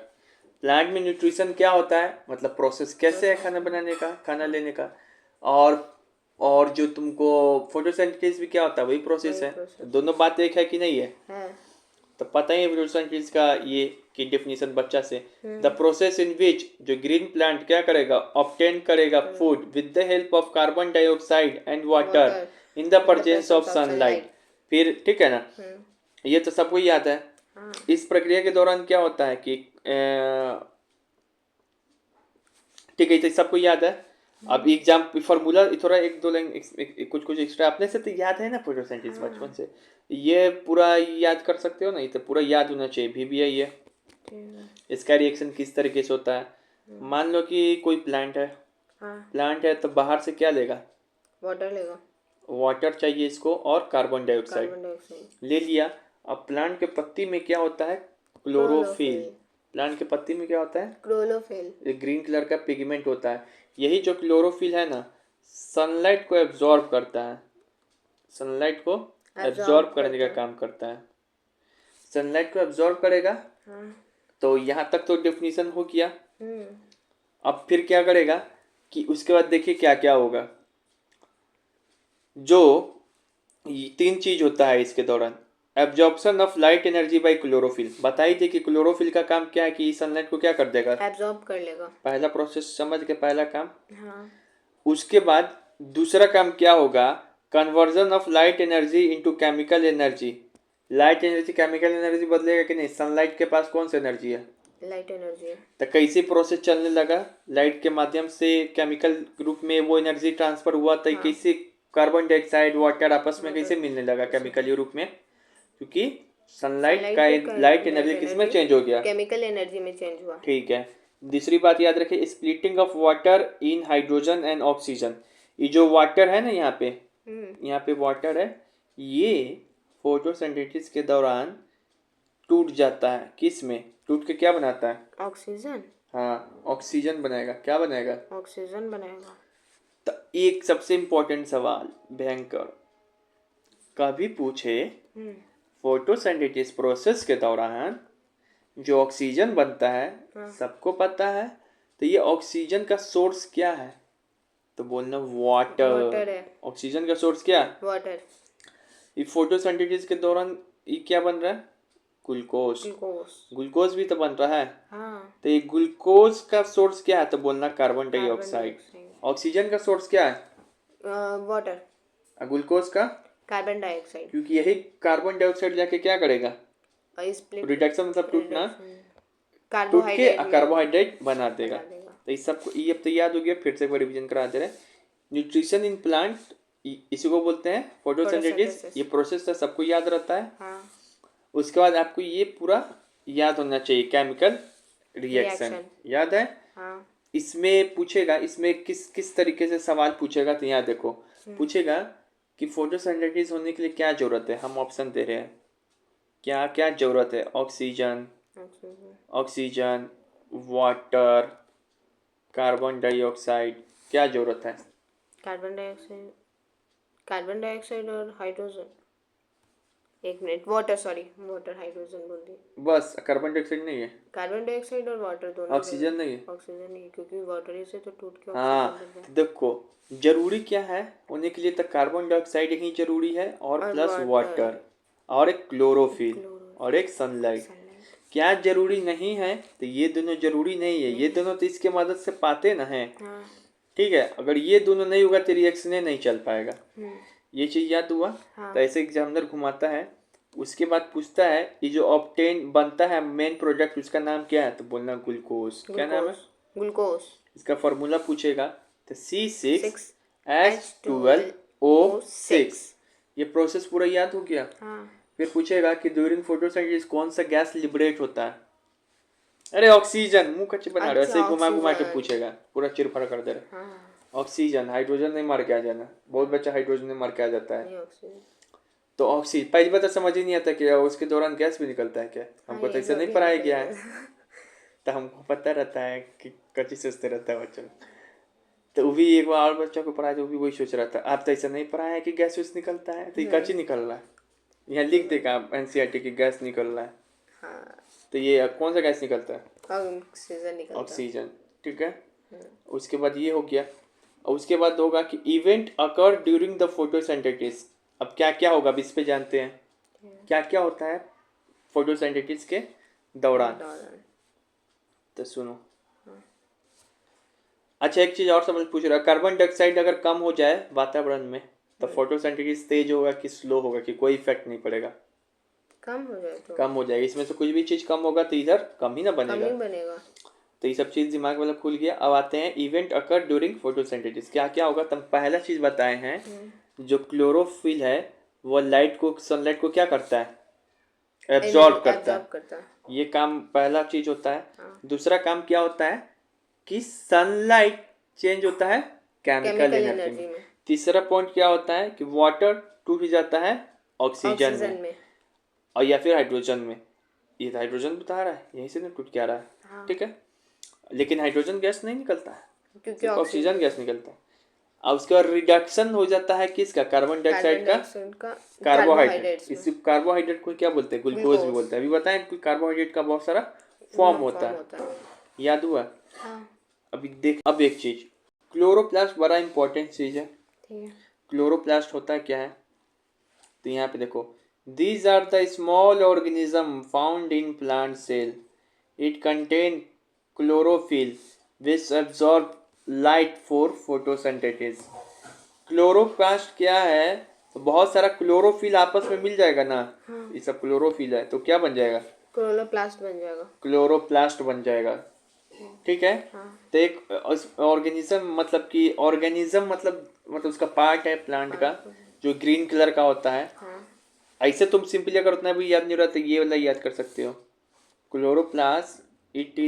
प्लांट में न्यूट्रिशन क्या होता है, मतलब प्रोसेस कैसे है खाना बनाने का, खाना लेने का। और जो तुमको फोटोसिंथेसिस भी क्या होता है, वही प्रोसेस है। दोनों बात एक है कि नहीं है? तो पता ही है फोटोसिंथेसिस का ये की डेफिनेशन बच्चा से। द प्रोसेस इन विच जो ग्रीन प्लांट क्या करेगा? ऑब्टेन करेगा food with the help of carbon dioxide and water in the presence of sunlight. फिर ठीक है ना, ये तो सबको याद है। इस प्रक्रिया के दौरान क्या होता है कि ठीक है, तो सबको याद है। अब एग्जाम फार्मूला थोड़ा एक दो लाइन कुछ कुछ एक्स्ट्रा अपने से तो याद है ना फोटोसिंथेसिस बचपन से, ये पूरा याद कर सकते हो ना, ये तो पूरा याद होना चाहिए भी है ये। इसका रिएक्शन किस तरीके से होता है। मान लो कि कोई प्लांट है, प्लांट है तो बाहर से क्या लेगा, वाटर लेगा, वाटर चाहिए इसको और कार्बन डाइऑक्साइड कार्बन डाइऑक्साइड ले लिया। अब प्लांट के पत्ती में क्या होता है, क्लोरोफिल। प्लांट के पत्ती में क्या होता है, क्लोरोफिल, एक ग्रीन कलर का पिगमेंट होता है। यही जो क्लोरोफिल है ना, सनलाइट को एब्जॉर्ब करता है, सनलाइट को एब्जॉर्ब करने का काम करता है। सनलाइट को एब्जॉर्ब करेगा। तो यहाँ तक तो डेफिनेशन हो गया। अब फिर क्या करेगा कि उसके बाद देखिए क्या क्या होगा। जो तीन चीज होता है इसके दौरान, absorption of light energy by chlorophyll. बताई थी कि क्लोरोफिल का काम क्या है कि सनलाइट को क्या कर देगा, एब्जॉर्ब कर लेगा। पहला प्रोसेस समझ के, पहला काम। हाँ। उसके बाद दूसरा काम क्या होगा, conversion of light energy into chemical energy. Light energy chemical energy बदलेगा कि नहीं, सनलाइट के पास कौन सी एनर्जी है, लाइट एनर्जी है। तो कैसे प्रोसेस चलने लगा, लाइट के माध्यम से केमिकल रूप में वो एनर्जी ट्रांसफर हुआ, तो कैसे कार्बन डाइऑक्साइड वाटर आपस में कैसे मिलने लगा केमिकल रूप में, क्योंकि सनलाइट का लाइट एनर्जी किस में चेंज हो गया, केमिकल एनर्जी में चेंज हुआ। ठीक है। दूसरी बात याद रखिए, splitting of water in hydrogen and oxygen. ये जो वाटर है ना यहाँ पे वाटर है, ये फोटोसिंथेसिस के दौरान टूट जाता है। किस में टूट के क्या बनाता है, ऑक्सीजन। हाँ ऑक्सीजन बनाएगा। क्या बनाएगा, ऑक्सीजन बनाएगा। तो एक सबसे इम्पोर्टेंट सवाल भयंकर कभी पूछे, फोटोसिंथेसिस प्रोसेस के दौरान जो ऑक्सीजन बनता है सबको पता है, तो ये ऑक्सीजन का सोर्स क्या है, तो बोलना वाटर है। ऑक्सीजन का सोर्स क्या, वाटर। ये फोटोसिंथेसिस के दौरान ये क्या बन रहा है, ग्लूकोज। ग्लूकोज भी तो बन रहा है। तो ये ग्लूकोज का सोर्स क्या है, तो बोलना कार्बन डाइऑक्साइड। ऑक्सीजन का सोर्स क्या है, वाटर। ग्लूकोज का कार्बन डाइऑक्साइड, क्योंकि यही कार्बन डाइऑक्साइड जाके क्या करेगा, रिडक्शन मतलब टूटना, टूट के कार्बोहाइड्रेट बना देगा। तो इस सबको ये अब तो याद हो गया, फिर से एक बार रिविजन करा दे रहे हैं। न्यूट्रिशन इन प्लांट, इसी को बोलते हैं फोटोसिंथेसिस। ये प्रोसेस तो सबको याद रहता है। उसके बाद आपको ये पूरा याद होना चाहिए, केमिकल रिएक्शन याद है। इसमें पूछेगा, इसमें किस किस तरीके से सवाल पूछेगा, तो यहाँ देखो पूछेगा कि फोटोसिंथेसिस होने के लिए क्या जरूरत है। हम ऑप्शन दे रहे हैं, क्या क्या जरूरत है, oxygen, oxygen, water, carbon dioxide, क्या जरूरत है, कार्बन डाइऑक्साइड और हाइड्रोजन। एक minute, water, sorry water hydrogen बोल दी, बस कार्बन डाइऑक्साइड नहीं है, कार्बन डाइऑक्साइड और वाटर दोनों। ऑक्सीजन नहीं है, ऑक्सीजन नहीं, क्योंकि वाटर ही से तो टूट के हाँ देखो जरूरी क्या है होने के लिए, तो कार्बन डाइऑक्साइड ही जरूरी है और प्लस वाटर और एक क्लोरोफिल और एक सनलाइट। क्या जरूरी नहीं है, तो ये दोनों जरूरी नहीं है, ये दोनों तो इसके मदद से पाते ना है। ठीक है, अगर ये दोनों नहीं होगा तो रिएक्शन नहीं चल पाएगा। ये चीज याद हुआ। तो ऐसे एग्जामिनर घुमाता है, उसके बाद पूछता है ये जो ऑब्टेन बनता है मेन प्रोडक्ट उसका नाम क्या है, तो बोलना ग्लूकोज। क्या नाम है, ग्लूकोज। इसका फॉर्मूला पूछेगा तो C6H12O6। ये प्रोसेस पूरा याद हो गया। फिर पूछेगा कि ड्यूरिंग फोटोसिंथेसिस कौन सा गैस लिबरेट होता है, अरे ऑक्सीजन, मुंह कच्चे बना रहे, ऐसे ही घुमा घुमा के पूछेगा, पूरा चिरफड़ कर दे रहे। ऑक्सीजन, हाइड्रोजन नहीं मार के आ जाना, बहुत बच्चा हाइड्रोजन में मार के आ जाता है। तो ऑक्सीजन पहली बात तो समझ ही नहीं आता कि उसके दौरान गैस भी निकलता है क्या, हमको तो ऐसा नहीं पढ़ाया गया है। तो हमको पता रहता है कि कच्ची सोचते रहता है बच्चा। तो वो भी एक बार और बच्चा को पढ़ाया तो वो भी वही सोच रहा था, आप तो ऐसा नहीं पढ़ाया है कि गैस वैस निकलता है, तो ये कच्ची निकल रहा है। यहाँ लिख देगा एनसीईआरटी की गैस निकल रहा है। तो ये कौन सा गैस निकलता है, ऑक्सीजन। ठीक है, उसके बाद ये हो गया। और उसके बाद होगा कि event occur during the photosynthesis. अब क्या क्या होगा, अब इस पे जानते हैं क्या क्या होता है फोटोसिंथेसिस के दौरान। तो सुनो, अच्छा एक चीज और समझ पूछ रहा है, कार्बन डाइऑक्साइड अगर कम हो जाए वातावरण में तो फोटोसिंथेसिस तेज होगा कि स्लो होगा, कि कोई इफेक्ट नहीं पड़ेगा, कम हो जाए तो कम हो जाएगा। इसमें से कुछ भी चीज कम होगा तो इधर कम ही ना बनेगा, तो ये सब चीज़ दिमाग वाला खुल गया। अब आते हैं इवेंट अकर ड्यूरिंग फोटोसिंथेसिस। क्या क्या होगा, तब पहला चीज़ बताए हैं, जो क्लोरोफिल है वो लाइट को, सनलाइट को क्या करता है, एब्जॉर्ब करता एब्जॉर्ब है। करता है। ये काम पहला चीज होता है। हाँ। दूसरा काम क्या होता है कि सनलाइट चेंज होता है केमिकल केमिकल एनर्जी एनर्जी में। में। तीसरा पॉइंट क्या होता है कि वाटर टूट जाता है ऑक्सीजन ऑक्सीजन में, में। और या फिर हाइड्रोजन में। ये तो हाइड्रोजन बता रहा है, यहीं से ना टूट के आ रहा है। हाँ। ठीक है, लेकिन हाइड्रोजन गैस नहीं निकलता है, क्योंकि सिर्फ ऑक्सीजन ऑक्सीजन गैस निकलता है। अब उसके बाद रिडक्शन हो जाता है किसका, कार्बन डाइऑक्साइड का कार्बोहाइड्रेट। कार्बोहाइड्रेट्स में। इसी कार्बोहाइड्रेट को क्या बोलते हैं, ग्लूकोज भी बोलते हैं। अभी बताएं कि कार्बोहाइड्रेट का बहुत सारा फॉर्म होता है, याद हुआ। हाँ। अभी देख, अब एक चीज, क्लोरोप्लास्ट बड़ा इंपॉर्टेंट चीज है। ठीक है। क्लोरोप्लास्ट होता है क्या है, तो यहाँ पे देखो, these are the small organism found in plant cell, it contain chlorophyll which absorb light for photosynthesis. Chloroplast क्या है, तो बहुत सारा क्लोरोफिल आपस में मिल जाएगा ना। ये सब क्लोरोफिल है तो क्या बन जाएगा, क्लोरोप्लास्ट बन जाएगा। क्लोरोप्लास्ट बन जाएगा। ठीक है। हाँ। तो एक ऑर्गेनिज्म मतलब कि ऑर्गेनिज्म मतलब उसका पार्ट है प्लांट का, जो ग्रीन कलर का होता है। हाँ। ऐसे तुम सिंपली अगर उतना भी याद नहीं रहा तो ये वाला याद कर सकते हो, chloroplast it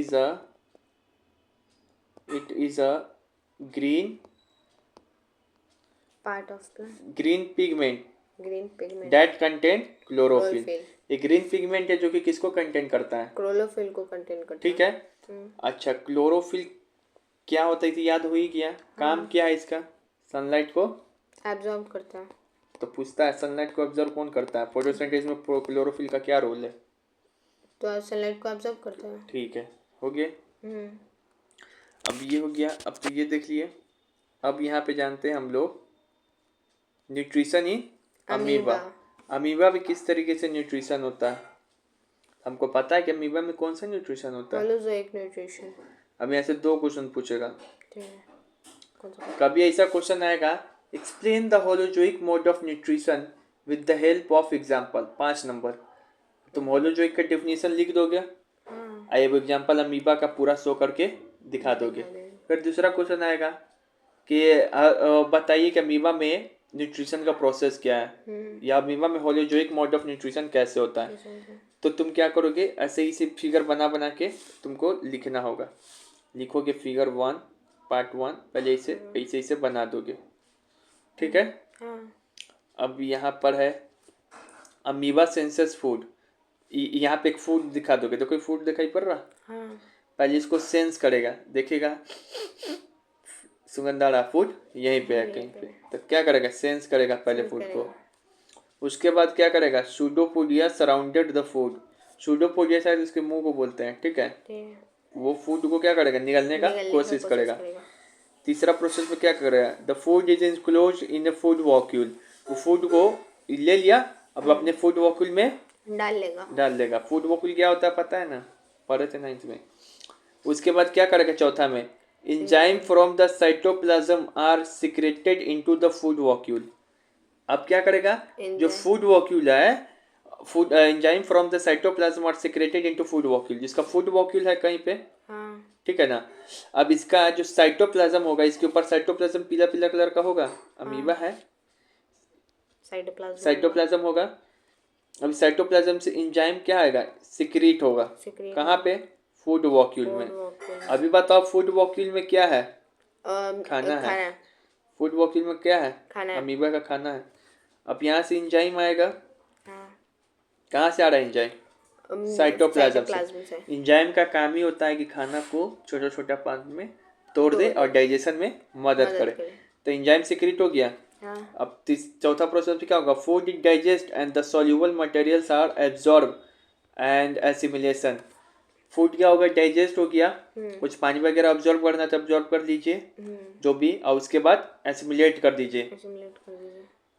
is a green part of plant. Green pigment green pigment. That contain chlorophyll. Chlorophyll. ये ग्रीन पिगमेंट है जो कि किसको कंटेन करता है, क्लोरोफिल को कंटेन करता ठीक है। है। अच्छा, क्लोरोफिल क्या होता है थी, याद हो ही गया। काम क्या है इसका, सनलाइट को एब्जॉर्ब करता है। तो पूछता है सनलाइट को ऑब्जर्व कौन करता है, फोटोसिंथेसिस में क्लोरोफिल का क्या रोल है। तो सनलाइट को एब्जॉर्ब करता है। ठीक है, हो गया। हम्म। अब ये हो गया, अब तो ये देख लिए। अब यहाँ पे जानते हैं हम लोग न्यूट्रिशन इन अमीबा। अमीबा भी किस तरीके से न्यूट्रिशन होता है, हमको पता है कि अमीबा में कौन सा न्यूट्रिशन होता है। Holozoic nutrition. अब यहाँ से दो क्वेश्चन पूछेगा। ठीक है। कौन सा? कभी ऐसा क्वेश्चन आएगा, explain the holozoic mode of nutrition with the help of example, 5 number. तुम होलोजोइक का डेफिनेशन लिख दोगे, हाँ। अब एग्जाम्पल अमीबा का पूरा शो करके दिखा दोगे। फिर दूसरा क्वेश्चन आएगा कि बताइए कि अमीबा में न्यूट्रिशन का प्रोसेस क्या है, या अमीबा में होलोजोइक मोड ऑफ न्यूट्रिशन कैसे होता है। तो तुम क्या करोगे, ऐसे ही से फिगर बना बना के तुमको लिखना होगा। लिखोगे फिगर 1 पार्ट 1, पहले इसे ऐसे ऐसे बना दोगे, ठीक है। हाँ। अब यहाँ पर है अमीबा सेंसस फूड, यहाँ पे एक फूड दिखा दोगे, तो कोई फूड दिखाई पड़ रहा। हाँ। पहले इसको सेंस करेगा, देखेगा सुगंध आ रहा, फूड यहीं पे है कहीं पे, तो क्या करेगा, सेंस करेगा पहले फूड को। उसके बाद क्या करेगा, pseudopodia surrounded the food. Pseudopodia शायद उसके मुंह को बोलते हैं, ठीक है। वो फूड को क्या करेगा, निगलने का कोशिश करेगा। तीसरा प्रोसेस में क्या करेगा, the food is enclose in the food vacuole. वो फूड को ले लिया, अब अपने फूड वॉक्यूल में डाल लेगा। फूड वॉक्यूल क्या होता है पता है ना, पढ़े थे 9th में। उसके बाद क्या करेगा चौथा में, enzyme from the cytoplasm are secreted into the food vacuole. अब क्या करेगा, जो फूड वॉक्यूल है, food enzyme from the cytoplasm are secreted into food vacuole, जिसका फूड वॉक्यूल है कहीं पे, ठीक है ना। अब इसका जो साइटोप्लाज्म होगा, इसके ऊपर साइटोप्लाज्म पीला पीला कलर का होगा, अमीबा है, साइटोप्लाज्म होगा। अब साइटोप्लाज्म से एंजाइम क्या आएगा, सिक्रीट होगा, कहाँ पे, फूड वॉक्यूल में। अभी बताओ फूड वॉक्यूल में क्या है, खाना है। फूड वॉक्यूल में क्या है, अमीबा का खाना है। अब यहाँ से एंजाइम आएगा, कहाँ से आ रहा है एंजाइम, साइटोप्लाज्म से। एंजाइम का काम ही होता है कि खाना को छोटा छोटा पार्ट में तोड़ दे और डाइजेशन में मदद करे। तो एंजाइम सिक्रीट हो गया। अब चौथा प्रोसेस में क्या होगा, food is digest and the soluble materials are absorb and assimilation. Food क्या होगा, डाइजेस्ट हो गया, कुछ पानी वगैरह ऑब्जॉर्व करना तो ऑब्जॉर्व कर लीजिए जो भी, और उसके बाद एसिमिलेट कर दीजिए,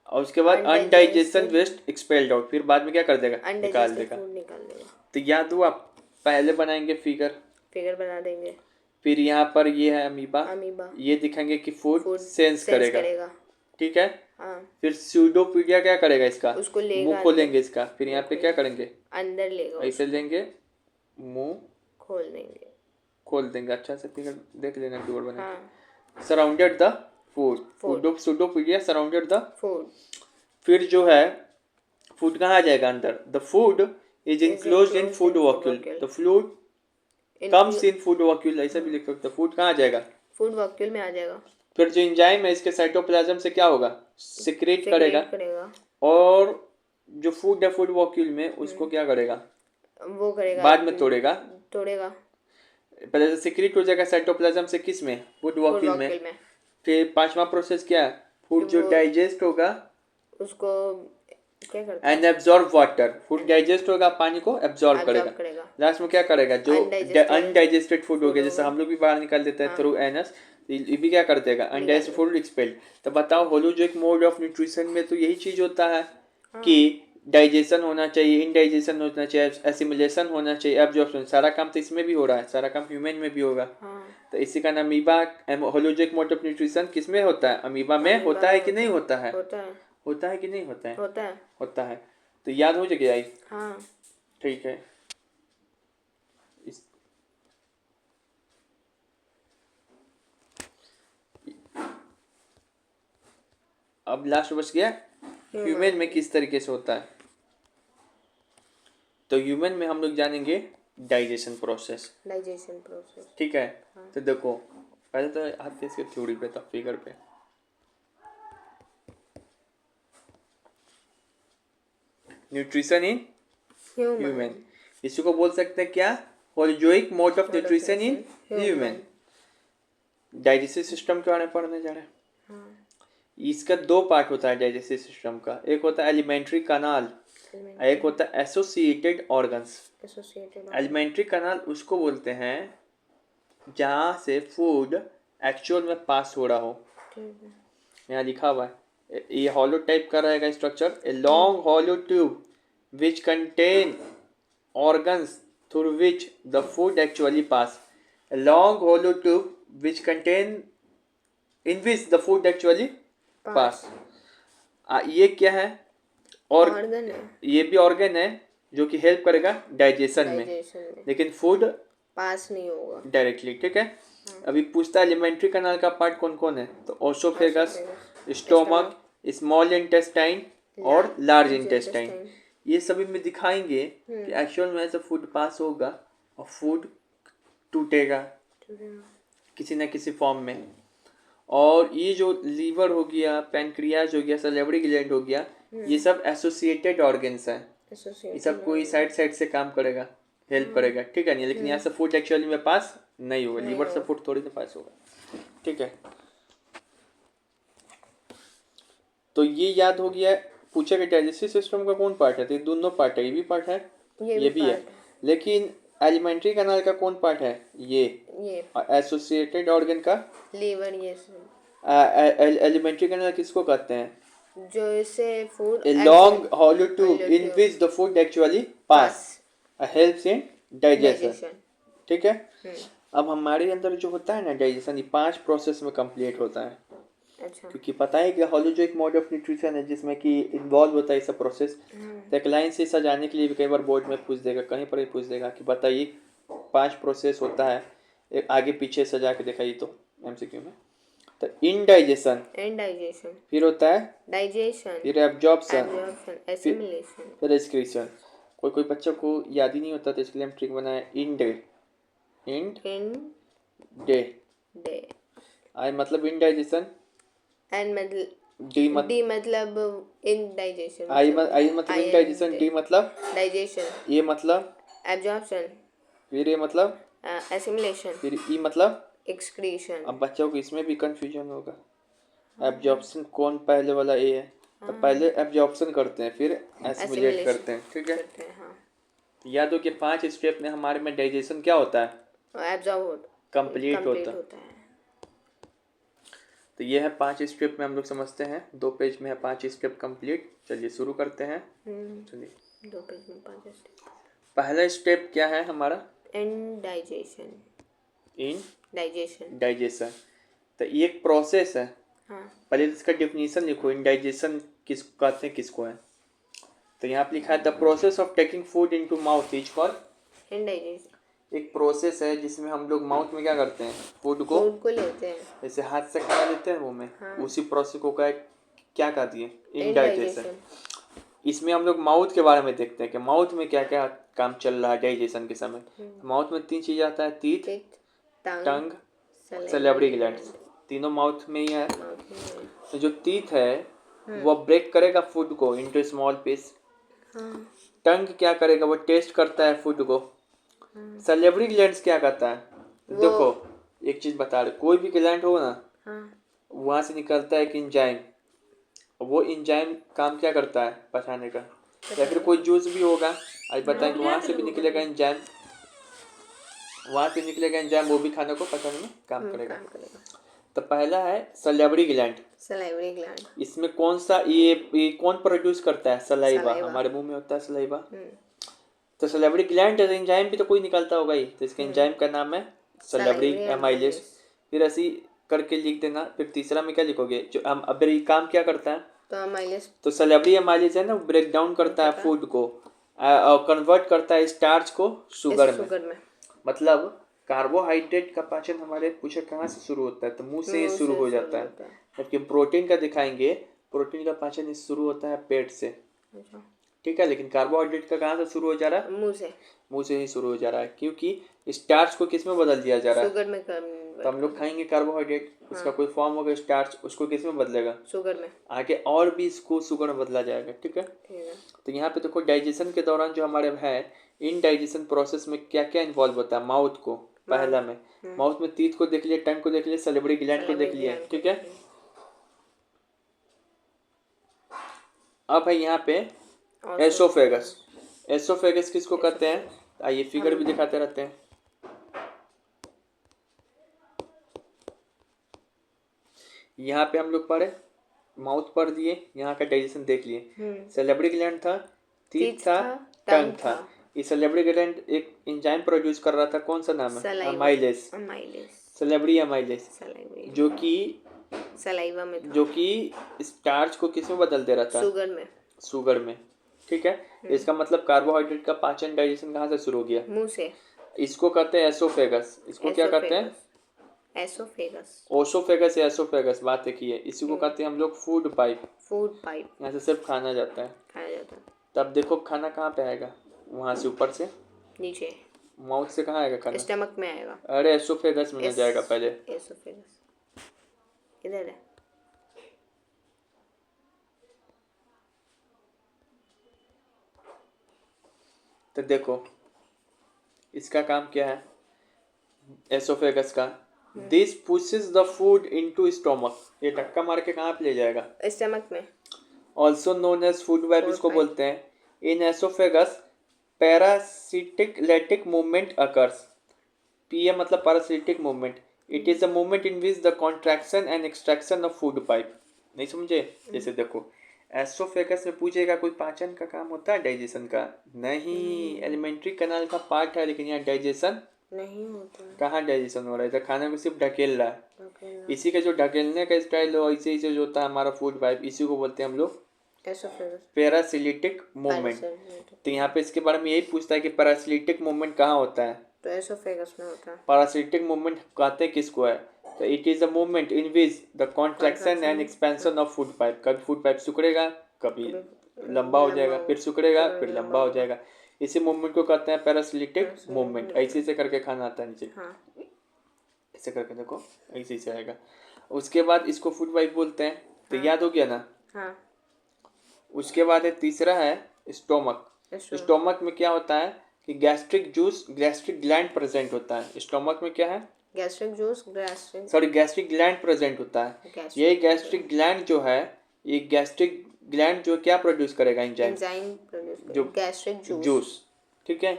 और उसके बाद अनडाइजेशन वेस्ट एक्सपेल्ड आउट, फिर बाद में क्या कर देगा, निकाल देगा। तो याद हुआ, पहले बनाएंगे फिगर बना देंगे, फिर यहाँ पर ये है अमीबा, ये दिखाएंगे कि फूड सेंस करेगा, ठीक है। फिर सूडोपोडिया क्या करेगा, इसका मुंह खोलेंगे इसका, फिर यहाँ पे क्या करेंगे, अंदर लेगा, ऐसे लेंगे, मुंह खोल देंगे, खोल देंगे अच्छा से, फिगर देख लेना डोर बना हाँ के। Surrounded the food, pseudopodia surrounded the. Food फिर जो है फूड कहाँ आ जाएगा अंदर, the food is enclosed in enclosed food in food vacuole, vacuole. The food comes in food vacuole, ऐसा भी लिख सकते हो। फूड कहाँ आ जाएगा, फूड वैक्यूल में आ जाएगा, फिर जो एंजाइम है इसके साइटोप्लाज्म से क्या होगा, सिक्रेट करेगा, सेक्रेट करेगा, और जो फूड है फूड वॉक्यूल में उसको क्या करेगा, वो करेगा, बाद में तोड़ेगा। तोड़ेगा पहले से सिक्रेट हो जाएगा साइटोप्लाज्म से, किस में, फूड फूड वॉक्यूल में। वैक्यूल में, फिर पांचवा प्रोसेस क्या है, फूड जो वो- डाइजेस्ट होगा उसको क्या करता है, and absorb water, food digest होगा, पानी को एब्जॉर्ब करेगा। absorb करेगा, लास्ट में क्या करेगा, जो Undigested अनडाइजेस्टेड फूड हो food गया, जैसे होगा। हम लोग भी बाहर निकाल देते हैं थ्रू एनस, ये भी क्या कर देगा, अनडाइजेस्टेड फूड एक्सपेल। तो बताओ होलोजोइक मोड ऑफ न्यूट्रिशन में तो यही चीज होता है कि डाइजेशन होना चाहिए, इनडाइजेशन होना चाहिए, एसिमिलेशन होना चाहिए, एब्जॉर्प्शन, सारा काम तो इसमें भी हो रहा है, सारा काम ह्यूमन में भी होगा। तो इसी का नाम amoeba, holozoic mode of nutrition किसमें होता है, अमीबा में होता है कि नहीं होता है, होता है, होता है कि नहीं होता है, होता है, होता है। तो याद हो जाएगी आई, हाँ ठीक है। इस अब लास्ट बच गया ह्यूमन में किस तरीके से होता है। तो ह्यूमन में हम लोग जानेंगे डाइजेशन प्रोसेस, डाइजेशन प्रोसेस, ठीक है। तो देखो पहले तो आते इसके थ्योरी पे, तब फिगर पे। न्यूट्रिशन इन ह्यूमन, इसी को बोल सकते हैं क्या, holozoic mode of nutrition in human. Digestive system के बारे में पढ़ने जा रहे हैं। इसका दो पार्ट होता है डाइजेस्टिव सिस्टम का, एक होता है एलिमेंट्री कनाल, एक होता है एसोसिएटेड ऑर्गन्स। एलिमेंट्री कनाल उसको बोलते हैं जहाँ से फूड एक्चुअल में पास हो रहा हो, यहाँ लिखा हुआ है, ये हॉलो टाइप का रहेगा structure, a long hollow tube which contain organs through which the food actually pass, a long hollow tube which contain in which the food actually pass. ये क्या है, और ऑर्गन है, ये भी ऑर्गन है जो कि हेल्प करेगा डाइजेशन में, लेकिन फूड पास नहीं होगा डायरेक्टली, ठीक है। अभी पूछता है एलिमेंट्री कनाल का पार्ट कौन कौन है, तो ओसोफेगस, स्टोमक, स्मॉल इंटेस्टाइन और लार्ज इंटेस्टाइन। ये सभी में दिखाएंगे कि एक्चुअल में ऐसा फूड पास होगा और फूड टूटेगा किसी न किसी फॉर्म में। और ये जो लीवर हो गया, पैनक्रियाज हो गया, सलेवरी ग्लैंड हो गया, ये सब एसोसिएटेड ऑर्गन्स हैं, ये सब कोई साइड से काम करेगा, हेल्प करेगा, ठीक है नहीं, लेकिन यहाँ से फूड एक्चुअली में पास नहीं होगा, लीवर से फूड थोड़ी ना पास होगा, ठीक है। तो ये याद हो गया। पूछेगा डाइजेस्टिव सिस्टम का कौन पार्ट है, तो ये दोनों पार्ट है, ये भी पार्ट है, ये भी है, लेकिन एलिमेंट्री कनाल का कौन पार्ट है, ये एसोसिएटेड ऑर्गन का लीवर, ये एलिमेंट्री कनाल किसको कहते हैं, जो इससे food, a long hollow tube in which the food actually pass helps in digestion, ठीक है। अब हमारे अंदर जो होता है ना डाइजेशन, ये 5 प्रोसेस में कंप्लीट होता है। अच्छा, क्योंकि पता है कि होलोजोइक मोड ऑफ न्यूट्रिशन है जिसमें कि इन्वॉल्व होता है सब प्रोसेस। तो एक लाइन से सजाने के लिए भी कई बार बोर्ड में पूछ देगा, कहीं पर ही पूछ देगा कि बताइए 5 प्रोसेस होता है, एक आगे पीछे सजा के दिखाइए तो एमसीक्यू में। तो इनडाइजेशन, फिर होता है डाइजेशन, फिर एब्जॉर्प्शन, एसिमिलेशन, फिर एक्सक्रीशन। कोई बच्चों को याद ही नहीं होता तो इसके लिए हम ट्रिक बनाए, इन डे आई मतलब इनडाइजेशन, एंड मतलब डी मतलब इनडाइजेशन, आई मतलब इनडाइजेशन, डी मतलब डाइजेशन, ये मतलब एब्जॉर्प्शन, फिर ये मतलब एसिमिलेशन, फिर ई मतलब एक्सक्रीशन। अब बच्चों को इसमें भी कंफ्यूजन होगा, एब्जॉर्प्शन कौन पहले वाला ए है, तो पहले एब्जॉर्प्शन करते हैं फिर एसिमिलेट करते हैं, ठीक है। याद हो कि 5 स्टेप में हमारे में डाइजेशन क्या होता है, एब्जॉर्ब कंप्लीट होता है। तो ये है 5 स्टेप में हम लोग समझते हैं, 2 पेज में है 5 स्टेप कंप्लीट। चलिए शुरू करते हैं। चलिए 2 पेज में 5 स्टेप। पहला स्टेप क्या है हमारा, इनडाइजेशन, डाइजेशन। तो ये एक प्रोसेस है, पहले इसका डेफिनेशन लिखो, इनडाइजेशन किस कहते हैं, किसको है। तो यहाँ पे लिखा है the process of taking food into mouth is called एक प्रोसेस है जिसमें हम लोग माउथ में क्या करते हैं, फूड को फूड को लेते हैं। जैसे हाथ से खाना लेते हैं मुंह में, हाँ। उसी प्रोसेस को क्या कहती है, इंडाइजेशन। इंडाइजेशन। इसमें हम लोग माउथ के बारे में देखते हैं कि माउथ में क्या क्या काम चल रहा है डाइजेशन के समय। माउथ में 3 चीज आता है, टीथ, टंग, सैलिवरी ग्लैंड्स, तीनों माउथ में ही है। तो जो टीथ है वो ब्रेक करेगा फूड को इनटू स्मॉल पीस। टंग क्या करेगा, वो टेस्ट करता है फूड को। सैलिवरी ग्लैंड्स क्या करता है, देखो एक चीज बता रहे, कोई भी ग्लैंड हो ना, वहां से निकलता है एक इंजाइम। वो इंजाइम काम क्या करता है, पचाने का। या फिर कोई जूस भी होगा, आज बताएं कि वहां से भी निकलेगा इंजाइम, वो भी खाने को पचाने में काम करेगा। तो पहला है सैलिवरी ग्लैंड। इसमें कौन सा ये कौन प्रोड्यूस करता है, सलाइवा। हमारे मुंह में होता है सलाइवा। तो सैलिवरी ग्लैंड एंजाइम भी तो कोई निकलता होगा ही, तो इसके एंजाइम का नाम है सैलिवरी एमाइलेज। फिर ऐसी करके लिख देना। फिर तीसरा में क्या लिखोगे, जो हम अब ये काम क्या करता है, तो सैलिवरी एमाइलेज है ना, ब्रेक डाउन करता है फूड को और कन्वर्ट करता है स्टार्च को शुगर में। मतलब कार्बोहाइड्रेट का पाचन हमारे पूछे कहाँ से शुरू होता है, तो मुंह से ही शुरू हो जाता है। जबकि प्रोटीन का दिखाएंगे, प्रोटीन का पाचन शुरू होता है पेट से, ठीक है। लेकिन कार्बोहाइड्रेट का कहाँ से शुरू हो जा रहा है, मुंह से ही शुरू हो जा रहा है, क्योंकि स्टार्च को किस में बदल दिया जा रहा है, तो हम लोग खाएंगे कार्बोहाइड्रेट, उसका कोई फॉर्म होगा स्टार्च, उसको किस में बदलेगा, शुगर में। आगे और भी इसको शुगर में बदला जाएगा, ठीक है। तो यहाँ पे देखो डाइजेशन के दौरान जो हमारे है, इन डाइजेशन प्रोसेस में क्या क्या इन्वॉल्व होता है। माउथ को पहला में, माउथ में टीथ को देख लिए, टंग को देख लिए, सैलिवरी ग्लैंड को देख लिए, ठीक है। अब है यहाँ पे एसोफेगस। एसोफेगस किसको कहते हैं, आइए फिगर भी दिखाते रहते हैं। यहाँ पे हम लोग पढ़े, माउथ पढ़ दिए, यहाँ का डाइजेशन देख लिए। सैलिवरी ग्लैंड था, टीथ था, टंग था। ये सैलिवरी ग्लैंड एक एंजाइम प्रोड्यूस कर रहा था, कौन सा नाम है, अमाइलेज, सैलिवरी अमाइलेज, जो कि सलाइवा में था, जो कि स्टार्च को किस में बदल दे रहा था, शुगर में, ठीक है। इसका मतलब कार्बोहाइड्रेट का पाचन डाइजेशन कहाँ से शुरू हो गया, मुंह से। इसको कहते हैं एसोफेगस। इसको क्या कहते हैं, ओसोफेगस या एसोफेगस, बात एक ही है। इसी को कहते हैं हम लोग फूड पाइप। यहाँ से सिर्फ खाना जाता है। तब देखो खाना कहाँ पे आएगा, वहां से ऊपर से नीचे, माउथ से कहाँ आएगा खाना, स्टमक में आएगा। अरे एसोफेगस में जाएगा पहले, एसोफेगस इधर है। तो देखो इसका काम क्या है, एसोफेगस का, this pushes the food into stomach. ये धक्का मार के कहाँ पे ले जाएगा, स्टमक में। Also known as food pipe इसको बोलते हैं। In oesophagus peristaltic movement occurs. PA मतलब peristaltic movement. It is a movement in which the contraction and extraction of food pipe. नहीं समझे, जैसे देखो एसोफेगस में पूछेगा कोई पाचन का काम होता है, डाइजेशन का नहीं, एलिमेंट्री कैनाल का पार्ट है, लेकिन यहाँ डाइजेशन नहीं होता है। कहाँ डाइजेशन हो रहा है, इधर खाने को सिर्फ ढकेल रहा है। इसी का जो ढकेलने का स्टाइल हो, ऐसे ऐसे जो होता है हमारा फूड पाइप, इसी को बोलते हैं हम लोग पैरासिलिटिक मूवमेंट। तो यहाँ पे इसके बारे में यही पूछता है कि पैरासिलिटिक मूवमेंट कहाँ होता है, तो एसोफेगस में होता है। पैरासिलिटिक मूवमेंट कहते हैं किसको है, तो it is a movement in which the contraction and expansion of food pipe. कभी फूड पाइप सिकुड़ेगा, कभी लंबा हो जाएगा, फिर सिकुड़ेगा, फिर लंबा हो जाएगा। इसी मूवमेंट को कहते हैं पैरासिलिटिक मूवमेंट। ऐसे से करके खाना आता है नीचे, ऐसे करके देखो, ऐसे से आएगा। उसके बाद इसको फूड पाइप बोलते हैं, तो याद हो गया ना। उसके बाद है तीसरा है स्टोमक। स्टोमक में क्या होता है कि gastric juice, gastric gland present होता है। स्टोमक में क्या है, गैस्ट्रिक ग्लैंड प्रेजेंट होता है। ये गैस्ट्रिक ग्लैंड जो है, ये गैस्ट्रिक ग्लैंड जो क्या प्रोड्यूस करेगा, एंजाइम जो गैस्ट्रिक जूस, ठीक है।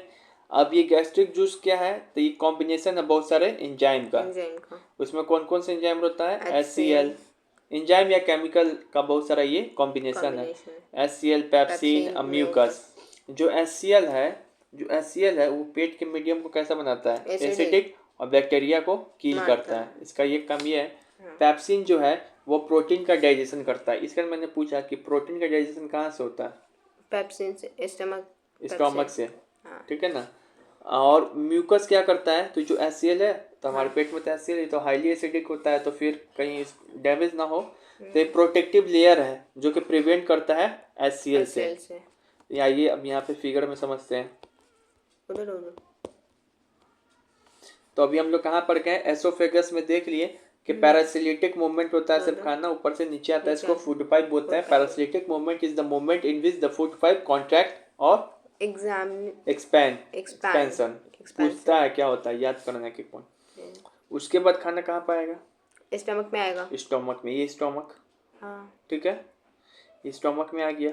अब ये गैस्ट्रिक जूस क्या है, तो ये कॉम्बिनेशन है बहुत सारे एंजाइम का। उसमें कौन कौन से एंजाइम होता है, HCl एंजाइम या केमिकल का बहुत सारा ये कॉम्बिनेशन है। HCl, pepsin, mucus. जो HCl है वो पेट के मीडियम को कैसा बनाता है, एसिडिक, और बैक्टीरिया को किल करता है। इसका ये काम ये है। पेप्सिन जो है वो प्रोटीन का डाइजेशन करता है। इसका मैंने पूछा कि प्रोटीन का डाइजेशन कहाँ से होता है, पेप्सिन से, स्टमक से, ठीक है ना। और म्यूकस क्या करता है, तो जो HCl है, तो हमारे पेट में तो HCl है तो हाईली एसिडिक होता है, तो फिर कहीं डैमेज ना हो तो एक प्रोटेक्टिव लेयर है जो कि प्रिवेंट करता है HCl से। HCl से आइए अब यहाँ पे फिगर में समझते हैं। उधर उधर तो अभी हम लोग कहाँ पर गए, एसोफेगस में देख लिए कि पैरासिलिटिक मूवमेंट होता है, सिर्फ खाना ऊपर से नीचे आता है, इसको फूड पाइप बोलते हैं। Peristaltic movement is the movement in which the food pipe contract और एग्जाम एक्सपेंशन। पूछता है क्या होता है, याद करने के पॉइंट। उसके बाद खाना कहाँ पाएगा, स्टमक में आएगा, स्टोमक में। ये स्टोमक, हाँ ठीक है, ये स्टोमक में आ गया।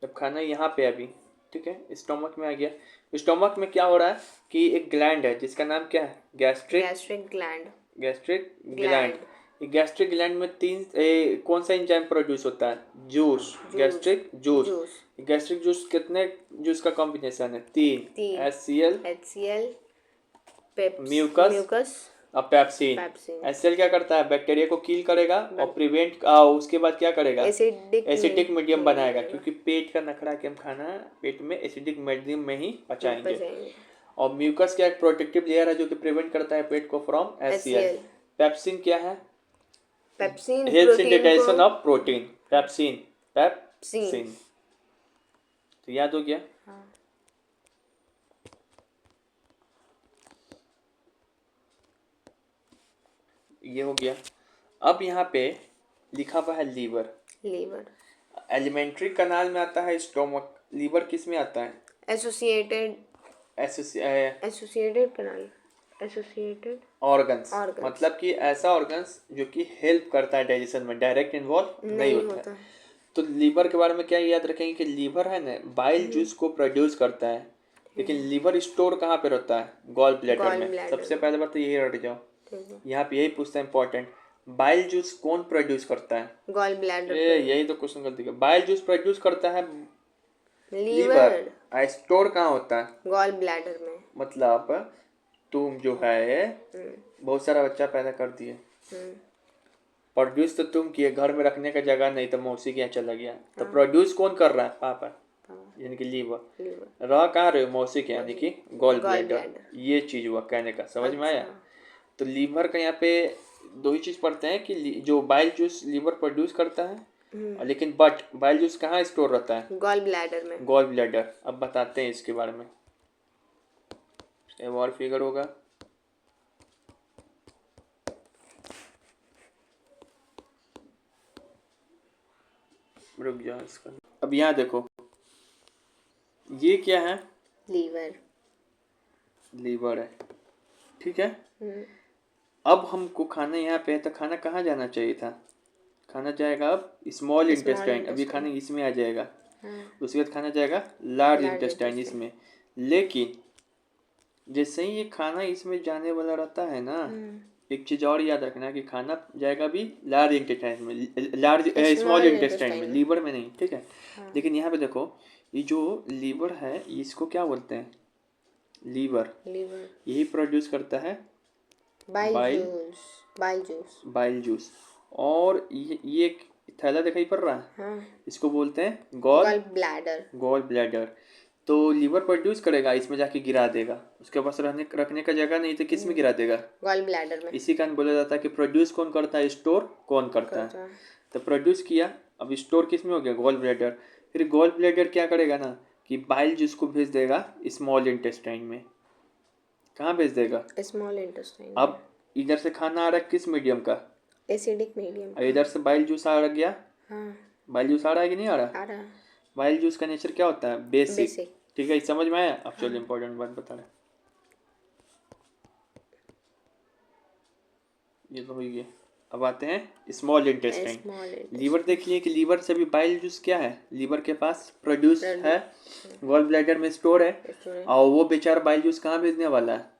जब खाना यहाँ पे अभी, ठीक है, स्टोमक में आ गया। स्टोमक में क्या हो रहा है कि एक ग्लैंड है जिसका नाम क्या है, गैस्ट्रिक ग्लैंड। ये गैस्ट्रिक ग्लैंड में कौन सा एंजाइम प्रोड्यूस होता है, juice, gastric juice. Gastric juice कितने जूस का कॉम्बिनेशन है, तीन, HCl, म्यूकस और पेप्सिन। HCl क्या करता है, बैक्टीरिया को किल करेगा और प्रिवेंट, उसके बाद क्या करेगा, एसिडिक मीडियम बनाएगा, क्योंकि पेट का नखरा कि हम खाना पेट में एसिडिक मीडियम में ही पचाएंगे। और म्यूकस क्या एक प्रोटेक्टिव लेयर है जो कि प्रिवेंट करता है पेट को फ्रॉम HCl। पेप्सिन क्या है, pepsin helps in digestion of protein. Pepsin तो याद हो गया। ये हो गया। अब यहाँ पे लिखा हुआ है लीवर। एलिमेंट्री कनाल में आता है स्टोमक, लीवर किस में आता है, एसोसिएटेड ऑर्गन्स। मतलब कि ऐसा ऑर्गन्स जो कि हेल्प करता है डाइजेशन में, डायरेक्ट इन्वॉल्व नहीं होता है। तो लीवर के बारे में क्या याद रखेंगे कि लीवर है ना, बाइल जूस को प्रोड्यूस करता है, लेकिन लीवर स्टोर कहाँ पे रहता है, गॉल ब्लैडर में। सबसे पहले बात तो यही रट जाओ, यहाँ पे यही पूछता है इंपॉर्टेंट, बाइल जूस कौन प्रोड्यूस करता है, गॉल ब्लैडर। यही तो क्वेश्चन गलती का, बाइल जूस प्रोड्यूस करता है लीवर, स्टोर कहाँ होता है, गॉल ब्लैडर में। मतलब तुम जो है बहुत सारा बच्चा पैदा कर दिए, प्रोड्यूस तो तुम किए, घर में रखने का जगह नहीं तो मौसी के यहाँ चला गया, तो प्रोड्यूस कौन कर रहा है, पापा, यानी कि लीवर। रह कहाँ रहे, मौसी के, यानी कि गॉल ब्लैडर। ये चीज हुआ कहने का, समझ में आया। तो लीवर का यहाँ पे दो ही चीज पढ़ते हैं कि जो बाइल जूस लीवर प्रोड्यूस करता है, लेकिन बट बाइल जूस कहाँ स्टोर रहता है, गॉल ब्लैडर में। Gall bladder. अब बताते हैं इसके बारे में, एक और फिगर होगा। रुक जाओ इसका, अब यहाँ देखो, ये क्या है, लीवर है, ठीक है। अब हमको खाना यहाँ पे है, तो खाना कहाँ जाना चाहिए था, खाना जाएगा अब स्मॉल इंटेस्टाइन, अभी खाना इसमें आ जाएगा। उसके बाद खाना जाएगा लार्ज इंटेस्टाइन इसमें। लेकिन जैसे ही ये खाना इसमें जाने वाला रहता है ना, एक चीज और याद रखना कि खाना जाएगा भी लार्ज इंटेस्टाइन में, स्मॉल इंटेस्टाइन में, लीवर में नहीं, ठीक है। लेकिन यहाँ पे देखो, ये जो लीवर है इसको क्या बोलते हैं, लीवर यही प्रोड्यूस करता है बाइल जूस। और ये एक थैला दिखाई पड़ रहा है, इसको बोलते हैं गॉल ब्लैडर। तो लीवर प्रोड्यूस करेगा, इसमें जाके गिरा देगा, उसके पास रखने का जगह नहीं तो किस में गिरा देगा, गॉल ब्लैडर में। इसी कारण बोला जाता है कि प्रोड्यूस कौन करता है, स्टोर कौन करता है। तो प्रोड्यूस किया, अब स्टोर किस में हो गया, गॉल ब्लैडर। फिर गॉल ब्लैडर क्या करेगा ना कि बाइल जूस को भेज देगा स्मॉल इंटेस्टाइन में। कहाँ भेज देगा, स्मॉल इंटेस्टाइन। अब इधर से खाना आ रहा है किस मीडियम का, एसिडिक मीडियम। इधर से बाइल जूस आ गया, बाइल जूस आ रहा है कि नहीं आ रहा, बाइल जूस का नेचर क्या होता है, बेसिक। ठीक है, समझ में आया। अब चलिए इंपॉर्टेंट बात बता रहे, ये तो हुई है। अब आते हैं स्मॉल इंटेस्टाइन। लीवर देख लिए कि लीवर से भी बाइल जूस क्या है, लीवर के पास प्रोड्यूस है, गॉल ब्लैडर में स्टोर है, और वो बेचारा बाइल जूस कहाँ भेजने वाला है,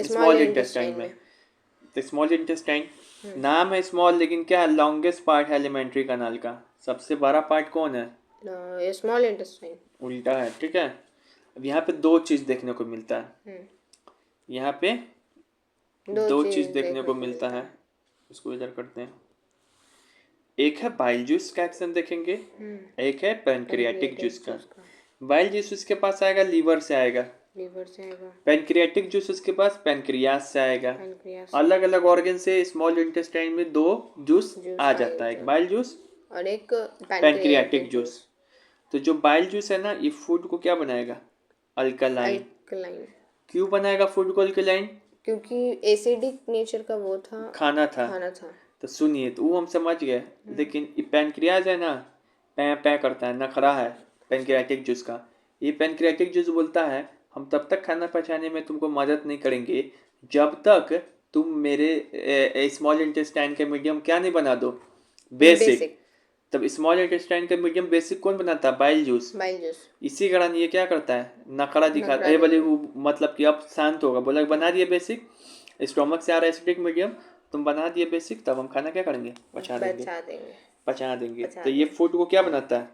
स्मॉल इंटेस्टाइन में। तो स्मॉल इंटेस्टाइन नाम है स्मॉल, लेकिन क्या है, लॉन्गेस्ट पार्ट है एलिमेंट्री कनाल का। सबसे बड़ा पार्ट कौन है, स्मॉल इंटेस्टाइन, उल्टा है, ठीक है। अब यहाँ पे दो चीज देखने को मिलता है, यहाँ पे दो चीज देखने को मिलता है, उसको इधर करते हैं। एक है बाइल जूस का एक्शन देखेंगे, एक है पैनक्रियाटिक जूस का। बाइल जूस उसके पास आएगा, लीवर से आएगा, लीवर से आएगा, पैनक्रियाटिक जूस के पास पैनक्रियास से आएगा। पैनक्रियास अलग अलग ऑर्गन से स्मॉल इंटेस्टाइन में 2 जूस जूस आ जाता है, एक बाइल जूस, और एक पैनक्रियाटिक जूस। तो जो बाइल जूस है ना, ये फूड को क्या बनाएगा? अल्कलाइन। अल्कलाइन, क्यों बनाएगा फूड को अल्कलाइन? क्योंकि एसिडिक नेचर का वो था, खाना था। तो सुनिए, तो वो हम समझ गए, लेकिन ये पैनक्रियाज है ना, पै करता है, नखरा है पैनक्रियाटिक जूस का। ये पैनक्रियाटिक जूस बोलता है हम तब तक खाना पचाने में तुमको मदद नहीं करेंगे जब तक तुम मेरे स्मॉल इंटेस्टाइन के मीडियम क्या नहीं बना दो, बेसिक। तब स्मॉल इंटेस्टाइन का मीडियम बेसिक कौन बनाता है? Bile juice. इसी कारण ये क्या करता है? नखरा दिखाता है, बोले वो मतलब कि अब शांत होगा, बोला बना दिए बेसिक, स्टोमक से आ रहा है एसिडिक मीडियम, तुम बना दिए बेसिक, तब हम खाना क्या करेंगे? पचा देंगे। तो ये फूड को क्या बनाता है?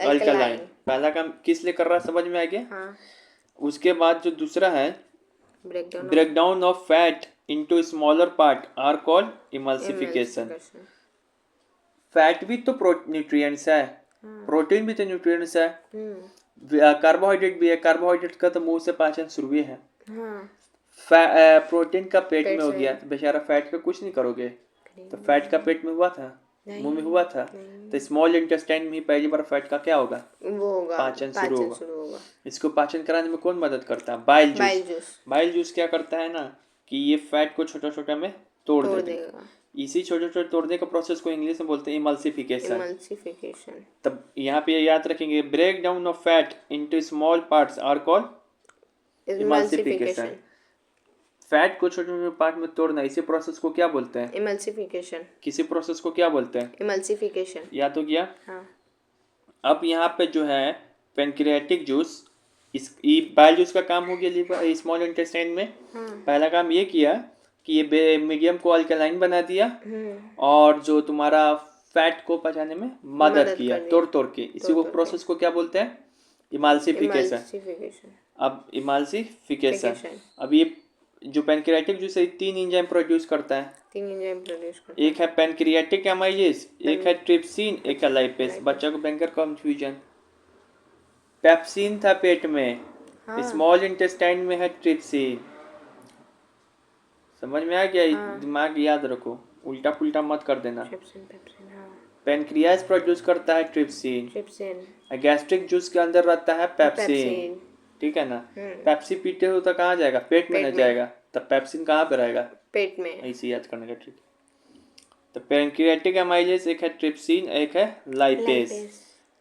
अल्कलाइन। पहला काम किस लिए कर रहा है, समझ में आ गया? हाँ। उसके बाद जो दूसरा है, breakdown of fat into smaller part are called emulsification. Fat भी तो न्यूट्रिएंट्स है, प्रोटीन भी तो न्यूट्रिएंट्स है, कार्बोहाइड्रेट भी है, कार्बोहाइड्रेट का तो मुंह से पाचन शुरू ही है। प्रोटीन का पेट में हो गया तो बेचारा फैट का कुछ नहीं करोगे, तो फैट का पेट में हुआ था, मुंह में हुआ था, तो स्मॉल इंटेस्टाइन में ही पहली बार फैट का क्या होगा? वो होगा, पाचन शुरू होगा। इसको पाचन कराने में कौन मदद करता है? Bile juice. बाइल जूस क्या करता है ना कि ये फैट को छोटा छोटा में तोड़ देगा। इसी छोटे छोटे तोड़ने का प्रोसेस को इंग्लिश में बोलते हैं इमल्सिफिकेशन। तब यहाँ पे याद रखेंगे, break down of fat into small parts are called emulsification. Fat को छोटे छोटे पार्ट में तोड़ना, इसी प्रोसेस को क्या बोलते हैं? इमल्सिफिकेशन। किसी प्रोसेस को क्या बोलते हैं? इमल्सिफिकेशन। याद हो गया? हाँ। अब यहाँ पे जो है पैनक्रियाटिक जूस, इस बाइल जूस का काम हो गया स्मॉल इंटेस्टाइन में। पहला काम ये किया कि ये मीडियम को अल्कलाइन बना दिया और जो तुम्हारा फैट को पचाने में मदद किया तोड़ के। इसी को प्रोसेस को क्या बोलते हैं? इमल्सिफिकेशन। अब इमल्सिफिकेशन, अब ये जो पैनक्रियाटिक जूस है 3 एंजाइम प्रोड्यूस करता है। एक है पैनक्रियाटिक एमाइलेज, एक है ट्रिप्सिन, एक है लाइपेज। बच्चा को बैंकर कंफ्यूजन, पेप्सिन था पेट में, स्मॉल इंटेस्टाइन में है ट्रिप्सिन। समझ में आ गया? दिमाग याद रखो, उल्टा पुल्टा मत कर देना। पैनक्रियाज प्रोड्यूस करता है ट्रिप्सिन, गैस्ट्रिक जूस के अंदर रहता है पेप्सिन, ठीक है ना? पेप्सी पीते हो तो कहाँ जाएगा? पेट में न जाएगा, तब पेप्सिन कहाँ पे रहेगा? पेट में। ऐसे याद करने का ट्रिक। तो पैनक्रियाटिक एमाइलेज एक है ट्रिप्सिन, एक है लाइपेज।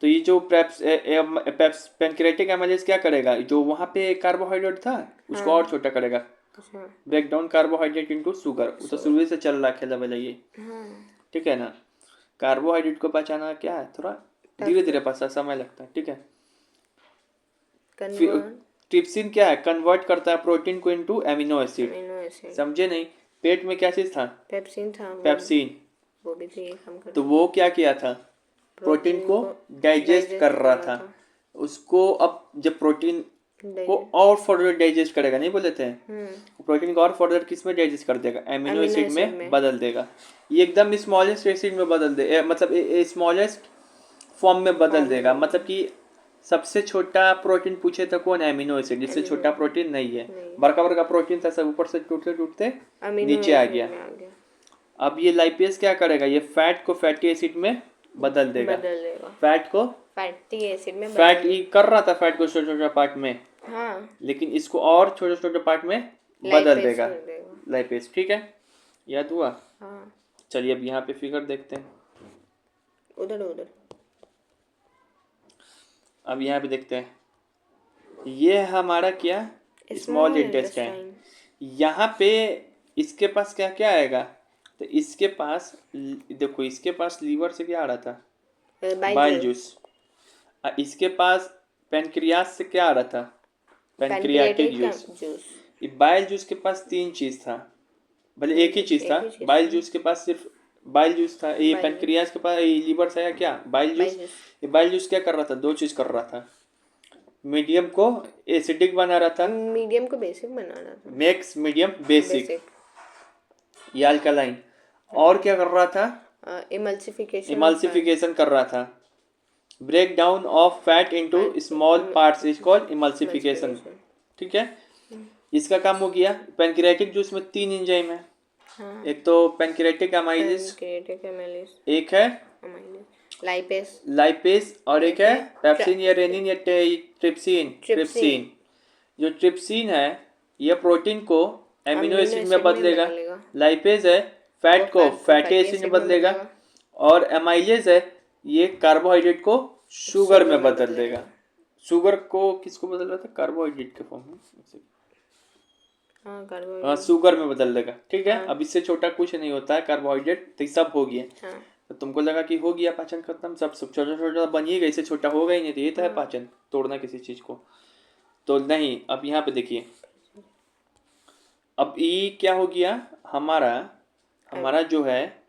तो ये जो पैनक्रियाटिक एमाइलेज क्या करेगा? जो वहाँ पे कार्बोहाइड्रेट था उसको और छोटा करेगा, break down carbohydrate into sugar. वो तो शुरू से चल रहा खेला वाला ये, ठीक है ना? कार्बोहाइड्रेट को पचाना क्या है, थोड़ा धीरे धीरे पचा, समय लगता है, ठीक है? ट्रिप्सिन क्या है? कन्वर्ट करता है प्रोटीन को इनटू एमिनो एसिड। समझे नहीं? पेट में क्या चीज था? पेप्सिन। वो भी तो ये काम करता। तो वो क्या किया था? प्रोटीन को डाइजेस्ट कर रहा था। उसको अब जब प्रोटीन को और फर्दर डाइजेस्ट करेगा, नहीं बोले थे? प्रोटीन को और फर्दर किस में डाइजेस्ट कर देगा? एमिनो एसिड में बदल देगा। ये एकदम स्मॉलेस्ट एसिड में बदल दे, मतलब स्मॉलेस्ट फॉर्म में बदल देगा। मतलब कि सबसे छोटा प्रोटीन पूछे तो कौन? Amino acid. जिससे छोटा प्रोटीन नहीं है, बड़का बड़का प्रोटीन था, सब ऊपर से टूटते टूटते नीचे आ गया। अब ये लाइपेज क्या करेगा? ये फैट को फैटी एसिड में बदल देगा। फैट को फैटी एसिड में फैट ही कर रहा था, फैट को छोटे छोटे पार्ट में, लेकिन इसको और छोटे छोटे पार्ट में बदल देगा, लाइपेज। ठीक है, याद हुआ? चलिए अब यहाँ पे फिगर देखते हैं। उधर अब यहाँ पे देखते हैं, ये हमारा क्या? Small intestine. यहाँ पे इसके पास क्या क्या आएगा? तो इसके पास देखो, इसके पास लीवर से क्या आ रहा था? Bile juice. इसके पास पैनक्रियास से क्या आ रहा था? Pancreatic juice. बाइल जूस के पास 3 चीज था, भले एक ही चीज था। बाइल जूस के पास सिर्फ बाइल जूस था। ये पैनक्रियास के पास लीवर से आया क्या? Bile juice. ये बाइल जूस क्या कर रहा था? 2 चीज कर रहा था। मीडियम को एसिडिक बना रहा था, मीडियम को बेसिक बना रहा था। मेक्स मीडियम बेसिक, ये अल्कलाइन। और क्या कर रहा था? इमल्सिफिकेशन कर रहा था। Break down of fat into small parts is called emulsification. ठीक है। इसका काम हो गया। पैनक्रियाटिक जूस में 3 एंजाइम है। हाँ, एक तो पैनक्रियाटिक अमाइलेज, पैनक्रियाटिक एमाइलेज, एक है अमाइलेज, लाइपेज, लाइपेज और एक है एक है पेप्सिन या रेनिन या ट्रिप्सिन। ट्रिप्सिन। जो ट्रिप्सिन है यह प्रोटीन को एमिनो अमीनो एसिड में एसिड में बदलेगा। बदलेगा। लाइपेज है वो फैट को फैटी फैटी एसिड में एसिड में बदलेगा। बदलेगा। और एमाइलेज है ये कार्बोहाइड्रेट को शुगर में बदल बदलेगा। देगा। शुगर को किसको बदल रहा था? कार्बोहाइड्रेट के फॉर्म में। हाँ, हाँ, कार्बोहाइड्रेट। शुगर में बदल देगा। ठीक है। हाँ। अब इससे छोटा कुछ नहीं होता है कार्बोहाइड्रेट, तो ये सब हो गया। हाँ, तो तुमको लगा कि हो गया पाचन खत्म, सब सब छोटा छोटा बन ही गया, इससे छोटा होगा ही नहीं। तो ये तो है हाँ। पाचन, तोड़ना किसी चीज को। तो नहीं, अब यहाँ पे देखिए, अब ये क्या हो गया हमारा जो है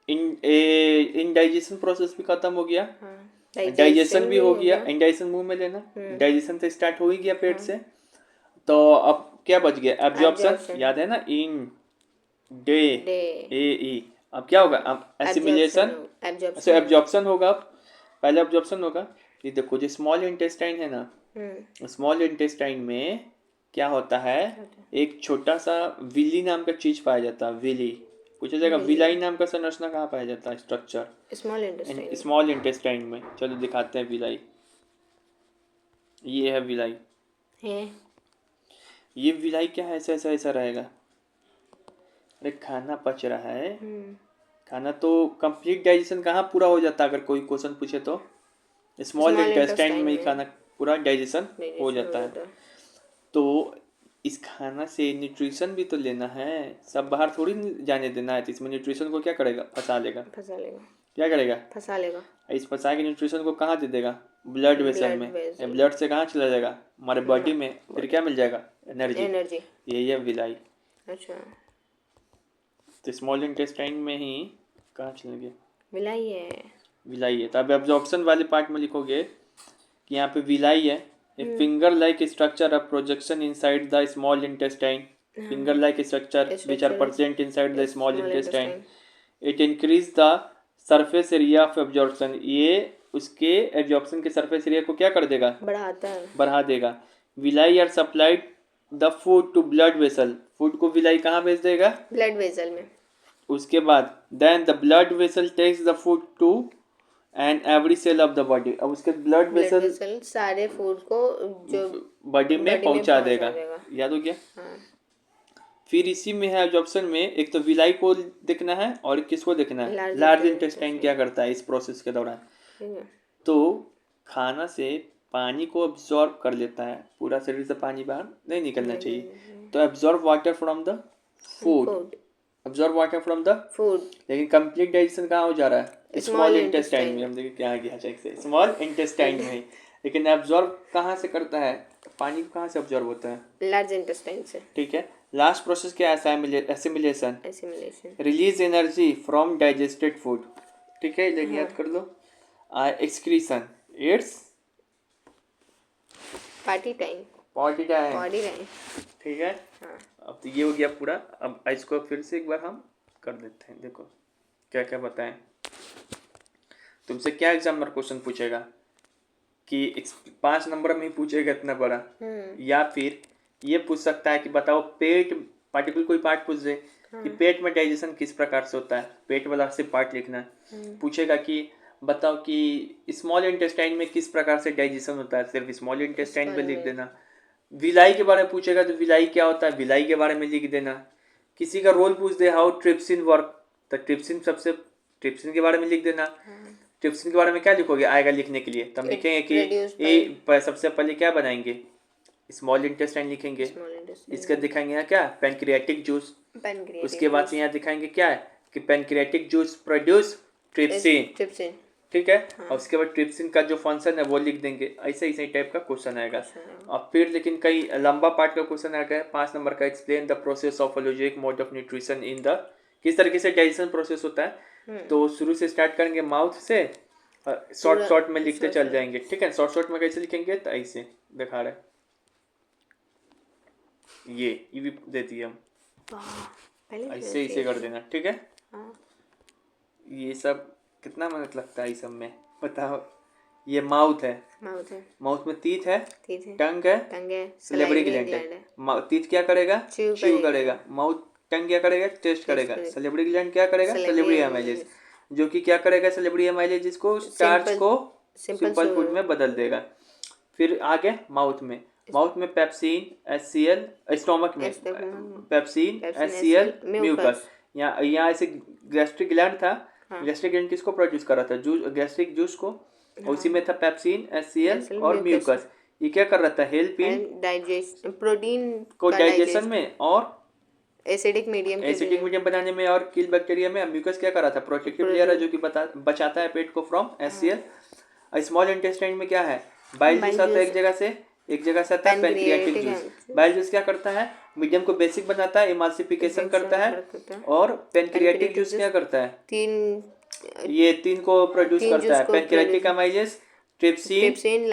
इनडाइजेशन प्रोसेस भी खत्म हो गया। हाँ, डाइजेशन भी हो गया। इंडाइजेशन मुंह में लेना, डाइजेशन से स्टार्ट हो ही गया पेट से। तो अब क्या बच गया? एब्जॉर्प्शन। Absorption। याद है ना, इन डे डे, ए ई। अब क्या होगा? अब एसिमिलेशन, एब्जॉर्प्शन, एब्जॉर्प्शन होगा। पहले एब्जॉर्प्शन होगा। ये देखो, जो स्मॉल इंटेस्टाइन है ना, स्मॉल इंटेस्टाइन में क्या होता है, एक छोटा सा विली नाम का चीज पाया जाता है। विली पूछा जाएगा, विलाई नाम का संरचना कहाँ पाया जाता है? Structure small intestine. Small intestine में। चलो दिखाते हैं विलाई। ये है विलाई। है। ये विलाई क्या है? ऐसा ऐसा ऐसा रहेगा। अरे खाना पच रहा है, खाना तो कंप्लीट डाइजेशन कहाँ पूरा हो जाता है? अगर कोई क्वेश्चन पूछे तो स्मॉल इंटेस्टाइन में ही खाना पूरा डाइजेशन हो जाता है। तो इस खाना से न्यूट्रिशन भी तो लेना है, सब बाहर थोड़ी जाने देना है। तो इसमें न्यूट्रिशन को क्या करेगा? फंसा लेगा। क्या करेगा? फंसा लेगा। इस फंसा के न्यूट्रिशन को कहाँ दे देगा? ब्लड वेसल में। ब्लड से कहाँ चला जाएगा? हमारे बॉडी में। फिर क्या मिल जाएगा? एनर्जी। यही है विलाई। अच्छा, तो स्मॉल इंटेस्टाइन में ही कहाँ चले गए? विलाई है। विलाई है। तो अब एब्जॉर्प्शन वाले पार्ट में लिखोगे कि यहाँ पे विलाई है। A finger like structure of projection inside the small intestine. Finger like structure which are present inside the small intestine. It increase the surface area of absorption. ये उसके एब्जॉर्प्शन के सरफेस एरिया को क्या कर देगा? बढ़ा देगा। Villi are supplied the food to blood vessel. Food को विलाई कहाँ भेज देगा? ब्लड वेसल में। उसके बाद then the blood vessel takes the food to and every cell of the body. अब उसके ब्लड वेसल सारे फूड को जो बॉडी में पहुंचा देगा। याद हो गया? हाँ। फिर इसी में है एब्जॉर्प्शन में, एक तो विलाई को देखना है और किसको देखना है? लार्ज इंटेस्टाइन क्या करता है इस प्रोसेस के दौरान। तो खाना से पानी को एब्जॉर्ब कर लेता है। पूरा शरीर से पानी बाहर नहीं निकलना चाहिए। तो absorb water from the food. Absorb water from the food. लेकिन कंप्लीट डाइजेशन कहाँ हो जा रहा है? स्मॉल इंटेस्टाइन में। हम देखिए क्या गया चेक से, स्मॉल इंटेस्टाइन में। लेकिन एब्जॉर्ब कहाँ से करता है? पानी कहाँ से एब्जॉर्ब होता है? लार्ज इंटेस्टाइन से। ठीक है। लास्ट प्रोसेस क्या है? Assimilation. Release energy from digested food. ठीक है, लेकिन याद कर लो। एक्सक्रीशन। It's party time. ठीक है। हाँ। अब तो ये हो गया पूरा। अब इसको फिर से एक बार हम कर देते हैं। देखो क्या क्या बताएं। तुमसे क्या एग्जामिनर क्वेश्चन पूछेगा कि 5 नंबर में ही पूछेगा इतना बड़ा, या फिर ये पूछ सकता है कि बताओ पेट, पार्टिकुलर कोई पार्ट पूछ दे कि पेट में डाइजेशन किस प्रकार से होता है। पेट वाला सिर्फ पार्ट लिखना है। पूछेगा कि बताओ कि स्मॉल इंटेस्टाइन में किस प्रकार से डाइजेशन होता है, सिर्फ स्मॉल इंटेस्टाइन में लिख देना। विलाई के बारे में पूछेगा तो विलाई क्या होता है, विलाई के बारे में लिख देना। किसी का रोल पूछ दे, हाउ ट्रिप्सिन वर्क, तो ट्रिप्सिन के बारे में लिख देना। ट्रिप्सिन के बारे में क्या लिखोगे? आएगा लिखने के लिए। तब लिखेंगे कि सबसे पहले क्या बनाएंगे? स्मॉल इंटेस्टाइन लिखेंगे। इसका दिखाएंगे यहाँ क्या? Pancreatic juice. उसके बाद से यहाँ दिखाएंगे क्या है कि पैनक्रियाटिक जूस प्रोड्यूस ट्रिप्सिन। ठीक है। और उसके बाद ट्रिप्सिन का जो फंक्शन है वो लिख देंगे। ऐसे ऐसे टाइप का क्वेश्चन आएगा। और फिर लेकिन कई लंबा पार्ट का क्वेश्चन आएगा 5 नंबर का। Explain the process of holozoic mode of nutrition in the, किस तरीके से डाइजेशन प्रोसेस होता है। तो शुरू से स्टार्ट करेंगे माउथ से, शॉर्ट में लिखते चल जाएंगे। ठीक है। शॉर्ट में कैसे लिखेंगे? तो ऐसे दिखा रहे, ये भी दे दिए हम। ऐसे ऐसे कर देना। ठीक है। ये सब कितना मेहनत लगता है इस सब में, बताओ। ये माउथ है, माउथ है, माउथ में टीथ है, teeth है, टंग है, टंग है, सलेबरी salivary ग्लैंड gland है। टीथ क्या करेगा? Chew च्यू करेगा। करेगा। माउथ टंग क्या करेगा? टेस्ट करेगा। करेगा। सलेबरी ग्लैंड क्या करेगा? Salivary सलेबरी amylase। एमाइलेज, जो कि क्या करेगा? सलेबरी एमाइलेज को स्टार्च Simple- को simple सिंपल फूड में बदल देगा। फिर आगे माउथ में पेप्सिन, एचसीएल, स्टोमक में पेप्सिन, एचसीएल, म्यूकस। यहाँ ऐसे गैस्ट्रिक ग्लैंड था। गैस्ट्रिक ग्लैंड किसको प्रोड्यूस कर रहा था? जूस, गैस्ट्रिक जूस को। उसी में था पेप्सिन, एचसीएल और म्यूकस। ये क्या कर रहा था? हेल्प इन डाइजेशन, प्रोटीन को डाइजेशन में और एसिडिक मीडियम बनाने में और किल बैक्टीरिया में। म्यूकस क्या कर रहा था? प्रोटेक्टिव लेयर है जो कि बचाता है पेट को फ्रॉम एचसीएल। स्मॉल इंटेस्टाइन में क्या है? बाइल जूस आता है एक जगह से आता है पैनक्रियाटिक जूस। बाइल जूस क्या करता है? मीडियम को बेसिक बनाता है, इमाल्सिफिकेशन करता है। और पैनक्रियाटिक जूस क्या करता है? ये तीन को प्रोड्यूस करता है, pancreatic amylase, trypsin,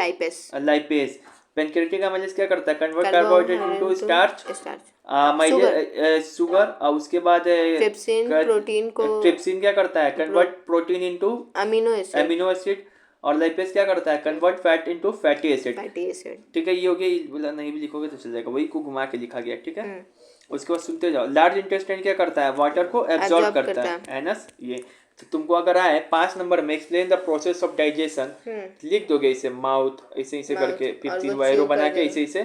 lipase. Pancreatic amylase क्या करता है? Convert carbohydrate into starch, sugar. और उसके बाद ट्रिप्सिन क्या करता है? Convert protein into amino acid. और लाइपेज क्या करता है? Convert fat into fatty acid. ठीक है, ये हो गया। बोला नहीं भी लिखोगे तो चल जाएगा, वही को घुमा के लिखा गया। ठीक है, उसके बाद सुनते जाओ। लार्ज इंटेस्टाइन क्या करता है? वाटर को एब्जॉर्ब करता है, एनस। ये तो तुमको अगर आए 5 नंबर में explain the process of digestion, लिख दोगे इसे माउथ ऐसे करके, फिर 3 वायरो बना के ऐसे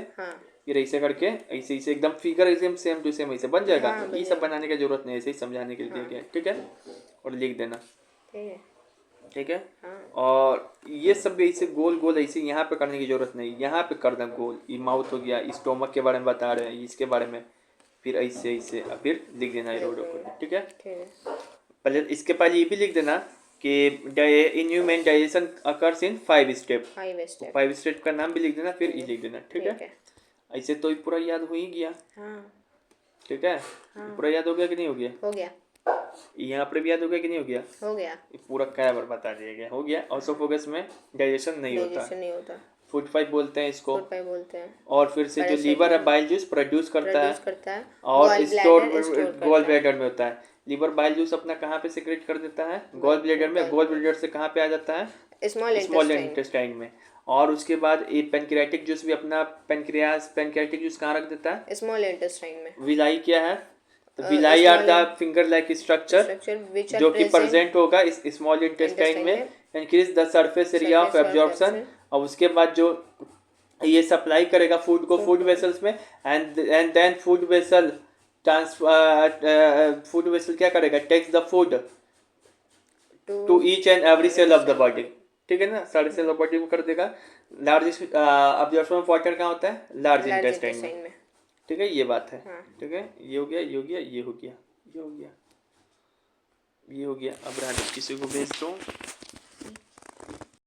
फिर ऐसे करके ऐसे एकदम फिगर एकदम सेम टू सेम ऐसे बन जाएगा। ये सब बनाने की जरूरत नहीं है, ऐसे ही समझाने के लिए दिया गया। ठीक है, और लिख देना। ठीक है। और ये सब ऐसे गोल गोल ऐसे यहाँ पे करने की जरूरत नहीं, यहाँ पे कर दें गोल। ये माउथ हो गया, स्टोमक के बारे में बता रहे हैं, इसके बारे में। फिर ऐसे फिर लिख देना ये रोड को। ठीक है, पहले इसके पहले ये भी लिख देना कि in human digestion occurs in 5 step. 5 step का नाम भी लिख देना, फिर ये लिख देना। ठीक है, ऐसे तो ये पूरा याद हो ही गया। ठीक है, पूरा याद हो गया कि नहीं हो गया? हो गया। यहाँ पर भी याद हो गया कि नहीं हो गया? हो गया। पूरा क्या बार बता दिया गया, हो गया। ऑसोफेगस में डाइजेशन नहीं होता। फूड पाइप बोलते हैं इसको। और फिर से जो लीवर है बाइल जूस प्रोड्यूस करता है और स्टोर गॉल ब्लैडर में होता है। लीवर बाइल जूस अपना कहाँ पे सिक्रेट कर देता है? गॉल ब्लैडर में। गॉल ब्लैडर से कहाँ पे आ जाता है? स्मॉल इंटेस्टाइन में। और उसके बाद ये पैनक्रियाटिक जूस भी अपना पैनक्रियाटिक जूस कहाँ रख देता है? स्मॉल इंटेस्टाइन में। विलाई क्या है? तो villi are the finger like structure जो कि प्रेजेंट होगा इस स्मॉल इंटेस्टाइन में, increase the surface area of absorption. और उसके बाद जो ये सप्लाई करेगा फूड को फूड वेसल्स में, एंड देन फूड वेसल क्या करेगा? Takes the food to each and every cell of the body. ठीक है ना, सारे सेल ऑफ बॉडी को कर देगा। लार्ज अब्जॉर्प्शन ऑफ वाटर कहाँ होता है? लार्ज इंटेस्टाइन में। ठीक है, ये बात है। ठीक है, ये हो गया, ये हो गया, ये हो गया, ये हो गया, ये हो गया। अब किसी को भेज दो।